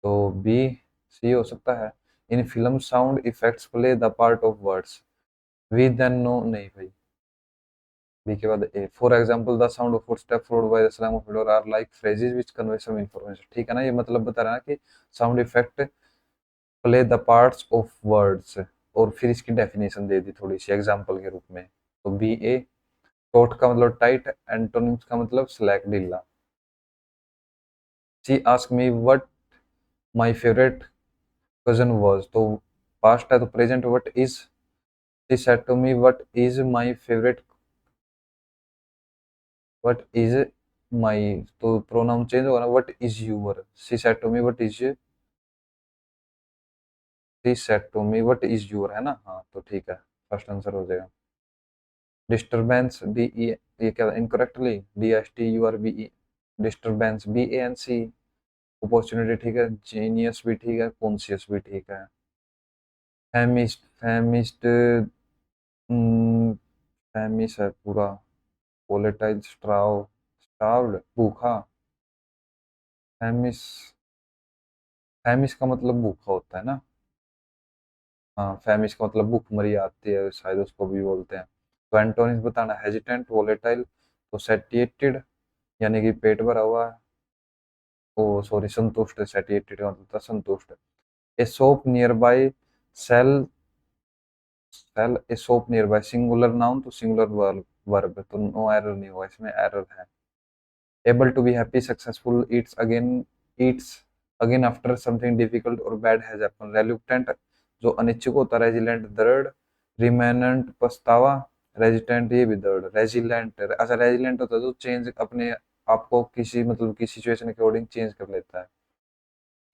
तो बी, सी हो सकता है। In film sound effects play the part of words, we then no नहीं भाई, बी के बाद A. For example the sound of footstep followed by the slam of door are like phrases which convey some information, ठीक है ना, ये मतलब बता रहा है कि sound effect play the parts of words, और फिर इसकी डेफिनेशन दे दी थोड़ी सी एग्जांपल के रूप में, तो बी ए। टोट का मतलब टाइट, एंटोनिम्स का मतलब स्लैक, ढीला। She ask me what my favourite cousin was, तो पास्ट है तो present what is, she said to me what is my favourite, what is my, तो प्रोनाउन चेंज होगा ना, what is your, she said to me what is, she said to me what is your, है ना, हाँ तो ठीक है, first answer हो जाएगा। डिस्टरबेंस, डी ई, ये क्या incorrectly, D S T U R B E, disturbance, B A N C. Opportunity ठीक है, जीनियस भी ठीक है, कॉन्शियस भी ठीक है। फेमिस्ट, फेमिस्ट, फेमिस है पूरा, वोलेटाइल, स्ट्राव, स्टार्व्ड, भूखा। फेमिस, फेमिस का मतलब भूखा होता है ना, हाँ फेमिस का मतलब भूखमरी आती है शायद, उसको भी बोलते हैं। तो एंटोनिम्स बताना, हेजिटेंट, वोलेटाइल, तो सेटिएटेड यानी कि पेट भरा हुआ है, ओ सॉरी संतुष्ट, सैटिएटेड का मतलब था संतुष्ट। A shop nearby, sell, sell a shop nearby, singular noun तो सिंगुलर वर्ब, वर्ब, तो नो एरर नहीं होगा, इसमें एरर है। Able to be happy, successful, it's again after something difficult और बैड हैज हैपन। रेलुक्टेंट जो अनिच्छुक होता है, रेजिलेंट दृढ़, रिमेनेंट पछतावा, रेजिस्टेंट ये भी दृढ़, रेजिलेंट अच्छा रेजिलेंट होता है जो चेंज अपने आपको किसी मतलब की सिचुएशन के अकॉर्डिंग चेंज कर लेता है।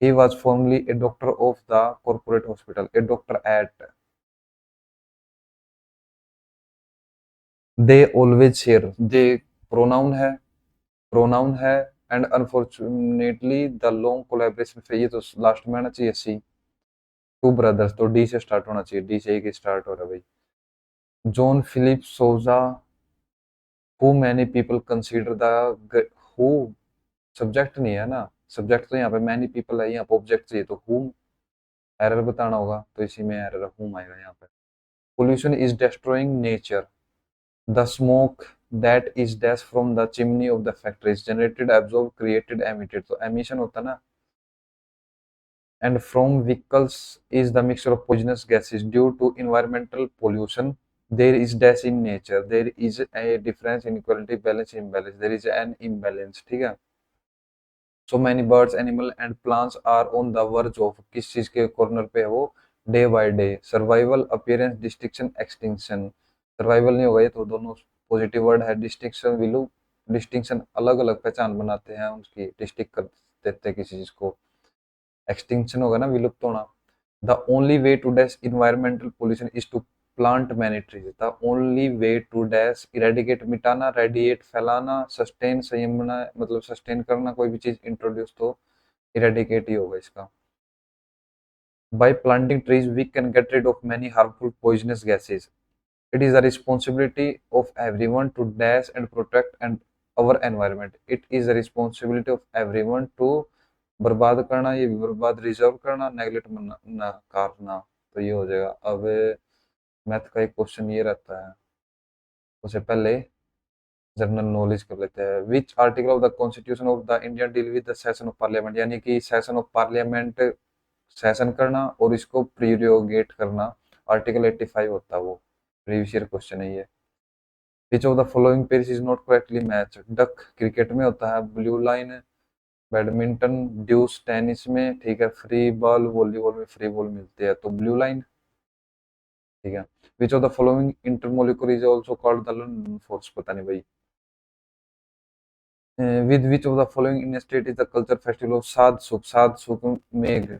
He was formally A doctor of the corporate hospital, A doctor at, they always share, they pronoun है, प्रोनाउन है, and unfortunately the long collaboration पे, ये तो लास्ट में आना चाहिए सी, टू ब्रदर्स तो डी से स्टार्ट होना चाहिए, डी से ही स्टार्ट हो रहा है भाई। John Philip Souza, who many people consider the, who subject नहीं है ना, सब्जेक्ट तो यहाँ पे मैनी पीपल है, यहाँ पे ऑब्जेक्ट चाहिए, तो हुम एरर बताना होगा, तो इसी में एरर हुम आएगा यहाँ पे। Pollution is destroying nature, the smoke that is dash from the chimney of the factories generated absorb created emitted, तो एमिशन होता है ना, and from vehicles is the mixture of poisonous gases due to environmental pollution. There is dash in nature, there is a difference, inequality, balance, imbalance, there is an imbalance, ठीक है। so many birds, animal and plants are on the verge of, किस चीज के corner पे है वो, day by day, survival, appearance, distinction, extinction, survival नहीं होगा, ये तो दोनों पॉजिटिव वर्ड है, डिस्टिंक्शन विलुप्त, डिस्टिंक्शन अलग अलग पहचान बनाते हैं उनकी, डिस्टिक कर देते हैं किसी चीज को, एक्सटिंक्शन होगा ना विलुप्त होना। The only way to dash environmental pollution is to plant many trees, the only way to dash eradicate मिटाना, रेडिएट फैलाना, सस्टेन संयमना मतलब सस्टेन करना, कोई भी चीज इंट्रोड्यूस तो इरेडिकेट ही होगा इसका। By planting trees we can get rid of many harmful poisonous gases. It is the responsibility of everyone to dash and protect and our environment. It is the responsibility of everyone to बर्बाद करना, ये भी बर्बाद, reserve करना, neglect ना करना, तो ये हो जाएगा। अब मैथ का एक क्वेश्चन ये रहता है, उससे पहले जनरल नॉलेज कर लेते हैं। Which article of the constitution of the India deal with the session of parliament, यानी कि सेशन ऑफ पार्लियामेंट, सेशन करना और इसको प्रीरोगेट करना, आर्टिकल 85 होता है वो, प्रीवियस ईयर क्वेश्चन है ये। विच of the following pairs is not correctly match, duck cricket में होता है, ब्लू लाइन बैडमिंटन, ड्यूस टेनिस में, ठीक है, फ्री बॉल वॉलीबॉल में फ्री बॉल मिलती है, तो ब्लू लाइन, ठीक है। Which of the following intermolecular is also called the London force, पता नहीं भाई। With which of the following in state is the culture festival of साध सुख, साध सुख मेघ,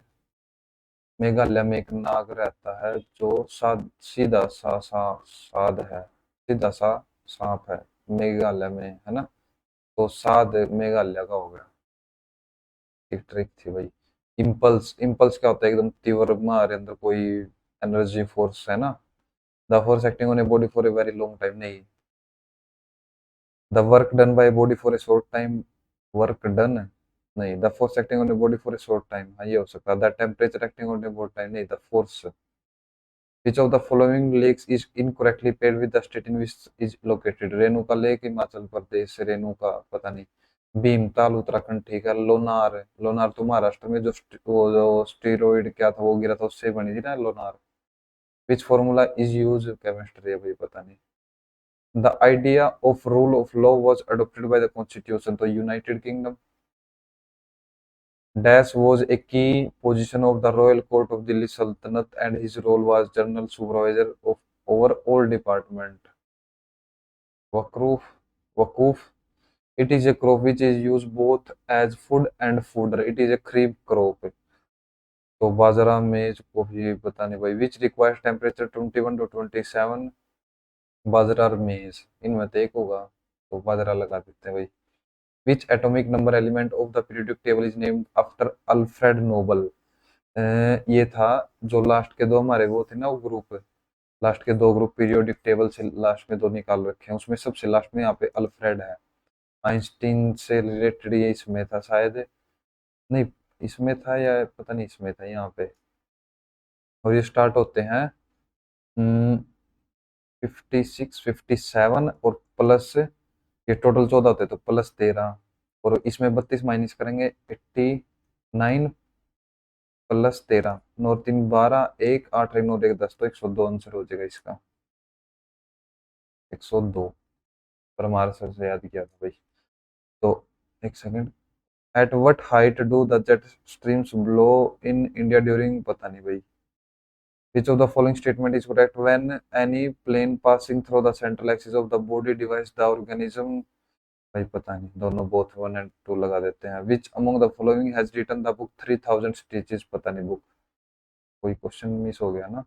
मेघालय में एक नाग रहता है जो साध सीधा सा साध है, सीधा सा सांप है, मेघालय में है ना, तो साध मेघालय का हो गया। एक ट्रिक थी भाई। इम्पल्स, इम्पल्स क्या होता है, एकदम तीव्र हमारे अंदर कोई एनर्जी फोर्स है ना, the force acting on a body for a very long time, नहीं, the work done by body for a short time, work done, नहीं, the force acting on a body for a short time, हाँ ये हो सकता है, the temperature acting on a body time, नहीं, the force. Which of the following lakes is incorrectly paired with the state in which is located, Renuka lake Himachal Pradesh, Renuka पता नहीं, भीमताल उत्तराखंड, ठीक है, लोनार, लोनार तो महाराष्ट्र में, वो जो स्टीरोइड क्या था वो गिरा था उससे बनी थी ना Lonar. Which formula is use, chemistry है भाई, पता नहीं। The idea of rule of law was adopted by the constitution, तो United Kingdom. Dash was a key position of the royal court of Delhi Sultanate and his role was general supervisor of over all department. Wakuf, Wakuf. It is a crop which is used both as food and fodder. It is a kharif crop. तो बाजरा मेज coffee पता नहीं भाई, which requires temperature 21 to 27, बाजरा और मेज, इनमें तो एक होगा, तो बाजरा लगा देते हैं भाई। Which atomic number element of the periodic table is named after Alfred Nobel, ये था जो लास्ट के दो हमारे वो थे ना, वो ग्रुप, लास्ट के दो ग्रुप पीरियोडिक टेबल से लास्ट में दो निकाल रखे हैं, उसमें सबसे लास्ट में यहाँ पे अल्फ्रेड है। आइंस्टीन से रिलेटेड ये इसमें था शायद, नहीं इसमें था या पता नहीं इसमें था यहाँ पे। और ये स्टार्ट होते हैं 56 57 और प्लस, ये टोटल 14 होते तो प्लस 13, और इसमें 32 माइनस करेंगे 89 प्लस 13, 9 3 12, 1 8 1 9 1 10, तो 102 आंसर हो जाएगा इसका, 102। परमार सर से याद किया था भाई। तो एक second, at what height do the jet streams blow in India during, पता नहीं भाई। Which of the following statement is correct? When any plane passing through the central axis of the body divides the organism, भाई पता नहीं, दोनों both 1 and 2 लगा देते हैं। Which among the following has written the book 3000 stitches, पता नहीं book, कोई क्वेश्चन मिस हो गया ना।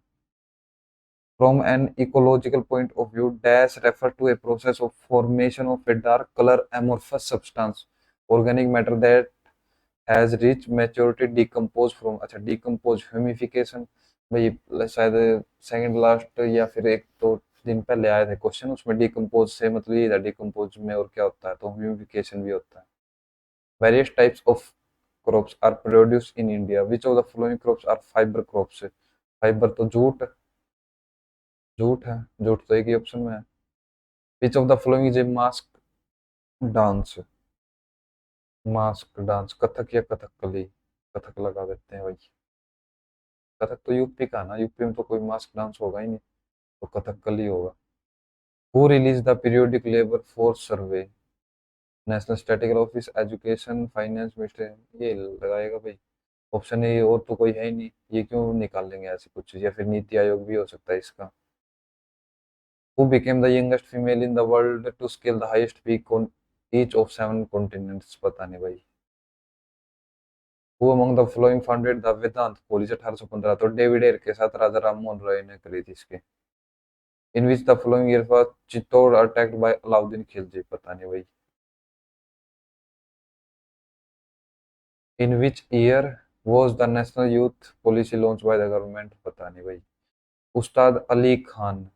From an ecological point of view, dash refer to a process of formation of a dark color amorphous substance, organic matter that has reached maturity decompose from, अच्छा decompose humification, भाई शायद second last या फिर एक दो दिन पहले आए थे क्वेश्चन, उसमें डिकम्पोज से मतलब ये था, डिकम्पोज में और क्या होता है, तो ह्यूमिफिकेशन भी होता है। Various types of crops are produced in India, which of the following crops are fibre crops, fibre तो जूट, जूट है, जूट तो एक ही ऑप्शन में है। Which of the following is a mask dance, mask dance Kathak या कथकली, कथक लगा देते हैं भाई। कथक तो यूपी का ना, यूपी में तो कोई मास्क डांस होगा ही नहीं, तो कथकली होगा। Who release the periodic labour force survey, national statistical office, education, finance minister, ये लगाएगा भाई ऑप्शन ए, और तो कोई है ही नहीं, ये क्यों निकाल लेंगे ऐसी कुछ चीज, या फिर नीति आयोग भी हो सकता है इसका। Who became the youngest female in the world to scale the highest peak on each of 7 continents, पता नहीं भाई। Who among the following founded the Vedanta College 1815, तो डेविड एयर के साथ राजा राम मोहन रॉय ने करी थी इसके। In which the following year was Chittor attacked by Alauddin Khilji, पता नहीं भाई। In which year was the national youth policy launch by the government, पता नहीं भाई। Ustad Ali Khan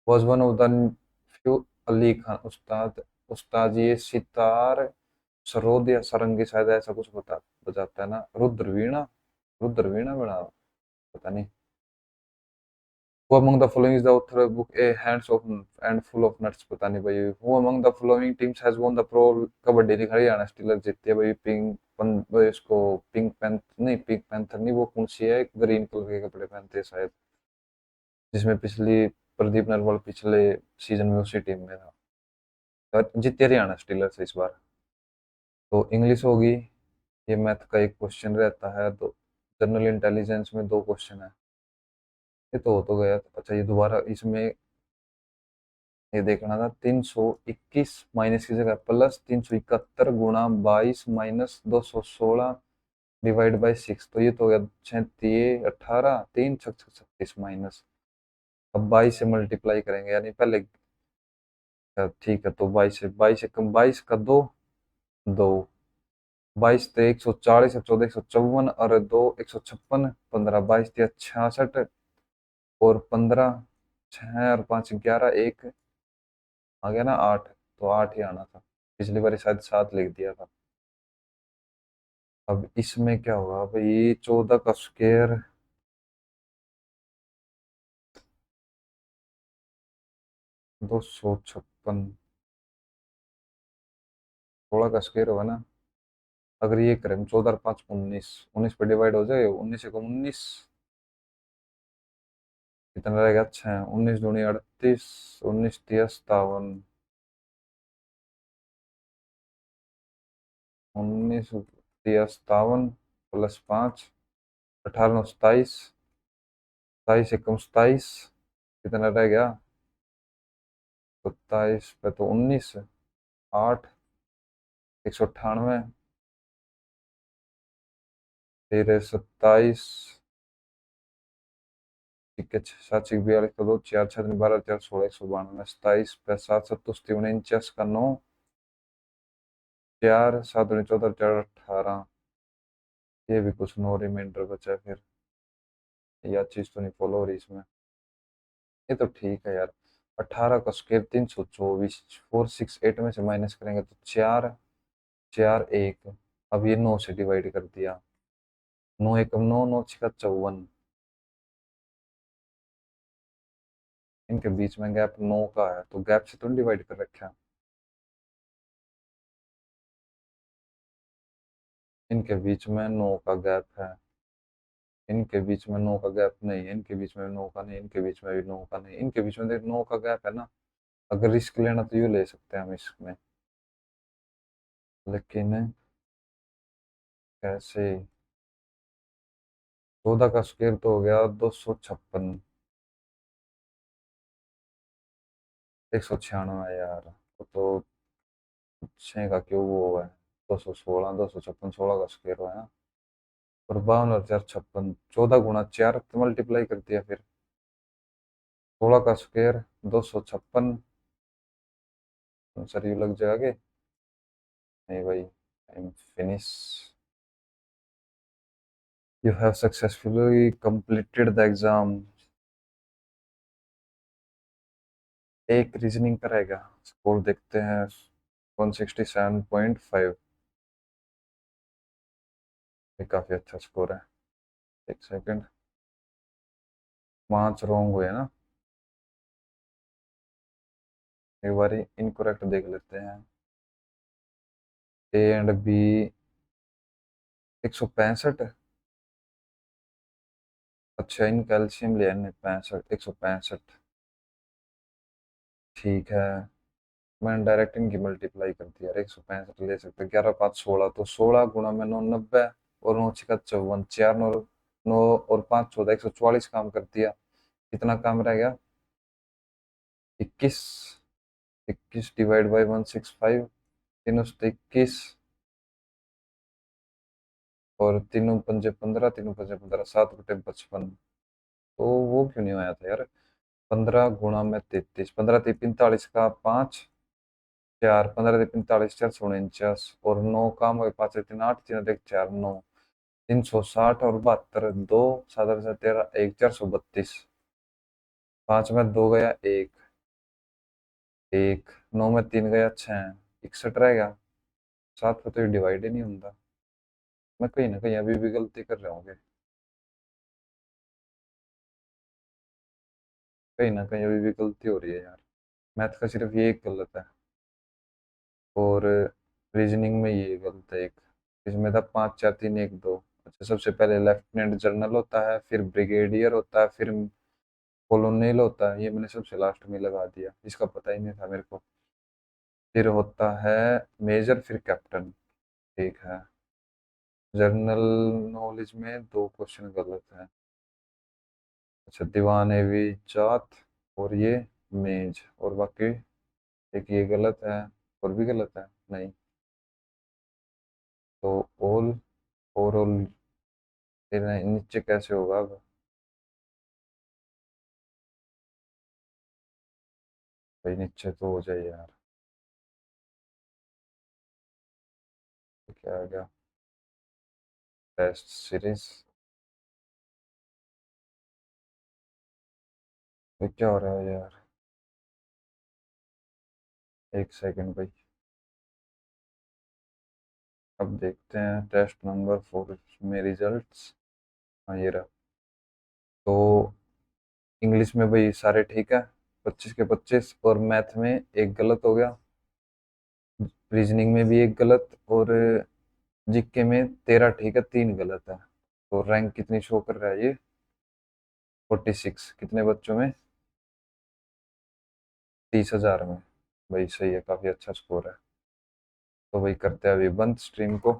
was one of the few, Ali Khan Ustad, Ustad ये सितार सरोद या सारंगी शायद ऐसा कुछ बता बजाता है ना, रुद्रवीणा, रुद्रवीणा बना, पता नहीं। Who among the following is the author of book A Hands of and Full of Nuts, पता नहीं भाई। Who among the following teams has won the pro kabaddi league, Haryana stealer जीतती है भाई। भाई इसको पिंक पैंथ नहीं, पिंक पैंथर नहीं, वो कौन सी है, ग्रीन कलर के कपड़े पहनते हैं शायद, जिसमें पिछली प्रदीप नरवाल पिछले सीजन में उसी टीम में था, और जीती हरियाणा स्टीलर से इस बार। तो इंग्लिश होगी, ये मैथ का एक क्वेश्चन रहता है, तो जनरल इंटेलिजेंस में 2 क्वेश्चन है, ये तो हो तो गया। अच्छा ये दोबारा इसमें ये देखना था, 321 माइनस की जगह प्लस 371 गुणा 22 माइनस 216 डिवाइड बाई 6, तो ये तो हो गया 6 18 3 छक छक 36 माइनस, अब 22 से मल्टीप्लाई करेंगे, यानी पहले, ठीक है, तो 22 से, 22 से कम 22 का 2, 2, 22 तो 140, 14 154 और 2 156, 15 22 66 और 15 6 और 5 11 1 आ गया ना 8, तो 8 ही आना था, पिछली बार शायद 7 लिख दिया था। अब इसमें क्या होगा भाई, 14 का स्क्वायर, 256, 16 का स्क्वायर होगा ना, अगर ये करें 14 और 5 19, 19 पे डिवाइड हो जाए, 19 से 19 कितना रहेगा, अच्छा 19 दूनी 38, 19 तिया 57, 19 तिया 57 प्लस 5, 18 9 27, 27 एकम 27, कितना रह गया, 27 पे तो 19, 8 198, फिर 27, ठीक है, 7 42 का 2 4 6 12 4 16 192, 27 पे 7 7 49 का 9, 4 7 14 4 18, ये भी कुछ नो रिमाइंडर बचा है फिर, यह चीज तो नहीं फॉलो हो रही इसमें, ये तो ठीक है यार। 18 का स्क्वायर 324, 468 में से माइनस करेंगे तो 4 4 1, अब ये 9 से डिवाइड कर दिया, 9 एकम 9 9 6 54, इनके बीच में गैप 9 का है, तो गैप से तो डिवाइड कर रखा है, इनके बीच में 9 का गैप है, इनके बीच में 9 का गैप नहीं है, इनके बीच में 9 का नहीं, इनके बीच में भी 9 का नहीं, इनके बीच में देख 9 का गैप है ना, अगर रिस्क लेना तो ये ले सकते हैं हम इसमें, लेकिन कैसे? 14 का स्क्वायर तो हो गया 256, 196 यार, तो 6 का क्यूब वो है 216, 256, 16 का स्क्वायर हुआ है ना। और 52,056, 14 × 4 तो मल्टीप्लाई कर दिया फिर, 16 का स्क्वायर 256। आंसर यू लग जाएगा? नहीं भाई, time finish. You have successfully completed the exam. एक रीजनिंग का रहेगा, स्कोर देखते हैं। 167.5, ये काफी अच्छा स्कोर है। एक सेकंड, 5 रॉन्ग हुए ना, एक बार इनकरेक्ट देख लेते हैं। A and B 165। अच्छा, इन कैल्शियम लिया ने 65, 165। ठीक है, मैंने डायरेक्ट इनकी मल्टीप्लाई कर दिया। 165 ले सकते, 11×5 = 16, तो 16 × 9 = 90, और 9×4 = 54, 4 9 9 और 5 14, 144 काम कर दिया। कितना काम रह गया? 21। 21 / 165, तीनों से 21, और तीनों पंजे 15, तीनों पंजे 15, 7/55। तो वो क्यों नहीं आया था यार? 15 × 33, 15×3 = 45 का 5, 4, 15×3 = 45, 4 × 49, और 9 काम हो गए, 5×3 = 8, 3 × 1 = 4, 9, 360, और 72, 2, 7 × 13, 1, 432। 5 में 2 गया, एक, एक, 9 में 3 गया, 6, 61 रहेगा। 7 पे तो ये डिवाइड ही नहीं होता। मैं कहीं ना कहीं अभी भी गलती कर रहा हूँ, कहीं ना कहीं अभी भी गलती हो रही है यार। मैथ का सिर्फ ये एक गलत है, और रीजनिंग में ये गलत है एक। इसमें था 5 4 3 1 2। अच्छा, सबसे पहले लेफ्टिनेंट जनरल होता है, फिर ब्रिगेडियर होता है, फिर कॉलोनेल होता है, ये मैंने सबसे लास्ट में लगा दिया, इसका पता ही नहीं था मेरे को। फिर होता है मेजर, फिर कैप्टन। ठीक है, जनरल नॉलेज में 2 क्वेश्चन गलत है। अच्छा, दीवान ए भी जात, और ये मेज, और बाकी एक ये गलत है, और भी गलत है नहीं, तो ऑल, और ऑल, फिर नीचे कैसे होगा अब? भाई नीचे तो हो जाए यार। तो क्या आ गया? Test series. तो क्या हो रहा है यार? एक सेकंड भाई, अब देखते हैं टेस्ट नंबर 4 में रिजल्ट्स। हाँ, ये रहा। तो इंग्लिश में भाई सारे ठीक है, 25 के 25, और मैथ में एक गलत हो गया, रीजनिंग में भी एक गलत, और जीके में 13 ठीक है, 3 गलत है। तो रैंक कितनी शो कर रहा है ये? 46, कितने बच्चों में? 30,000 में। भाई सही है, काफी अच्छा स्कोर है। तो भाई करते हैं अभी बंद स्ट्रीम को।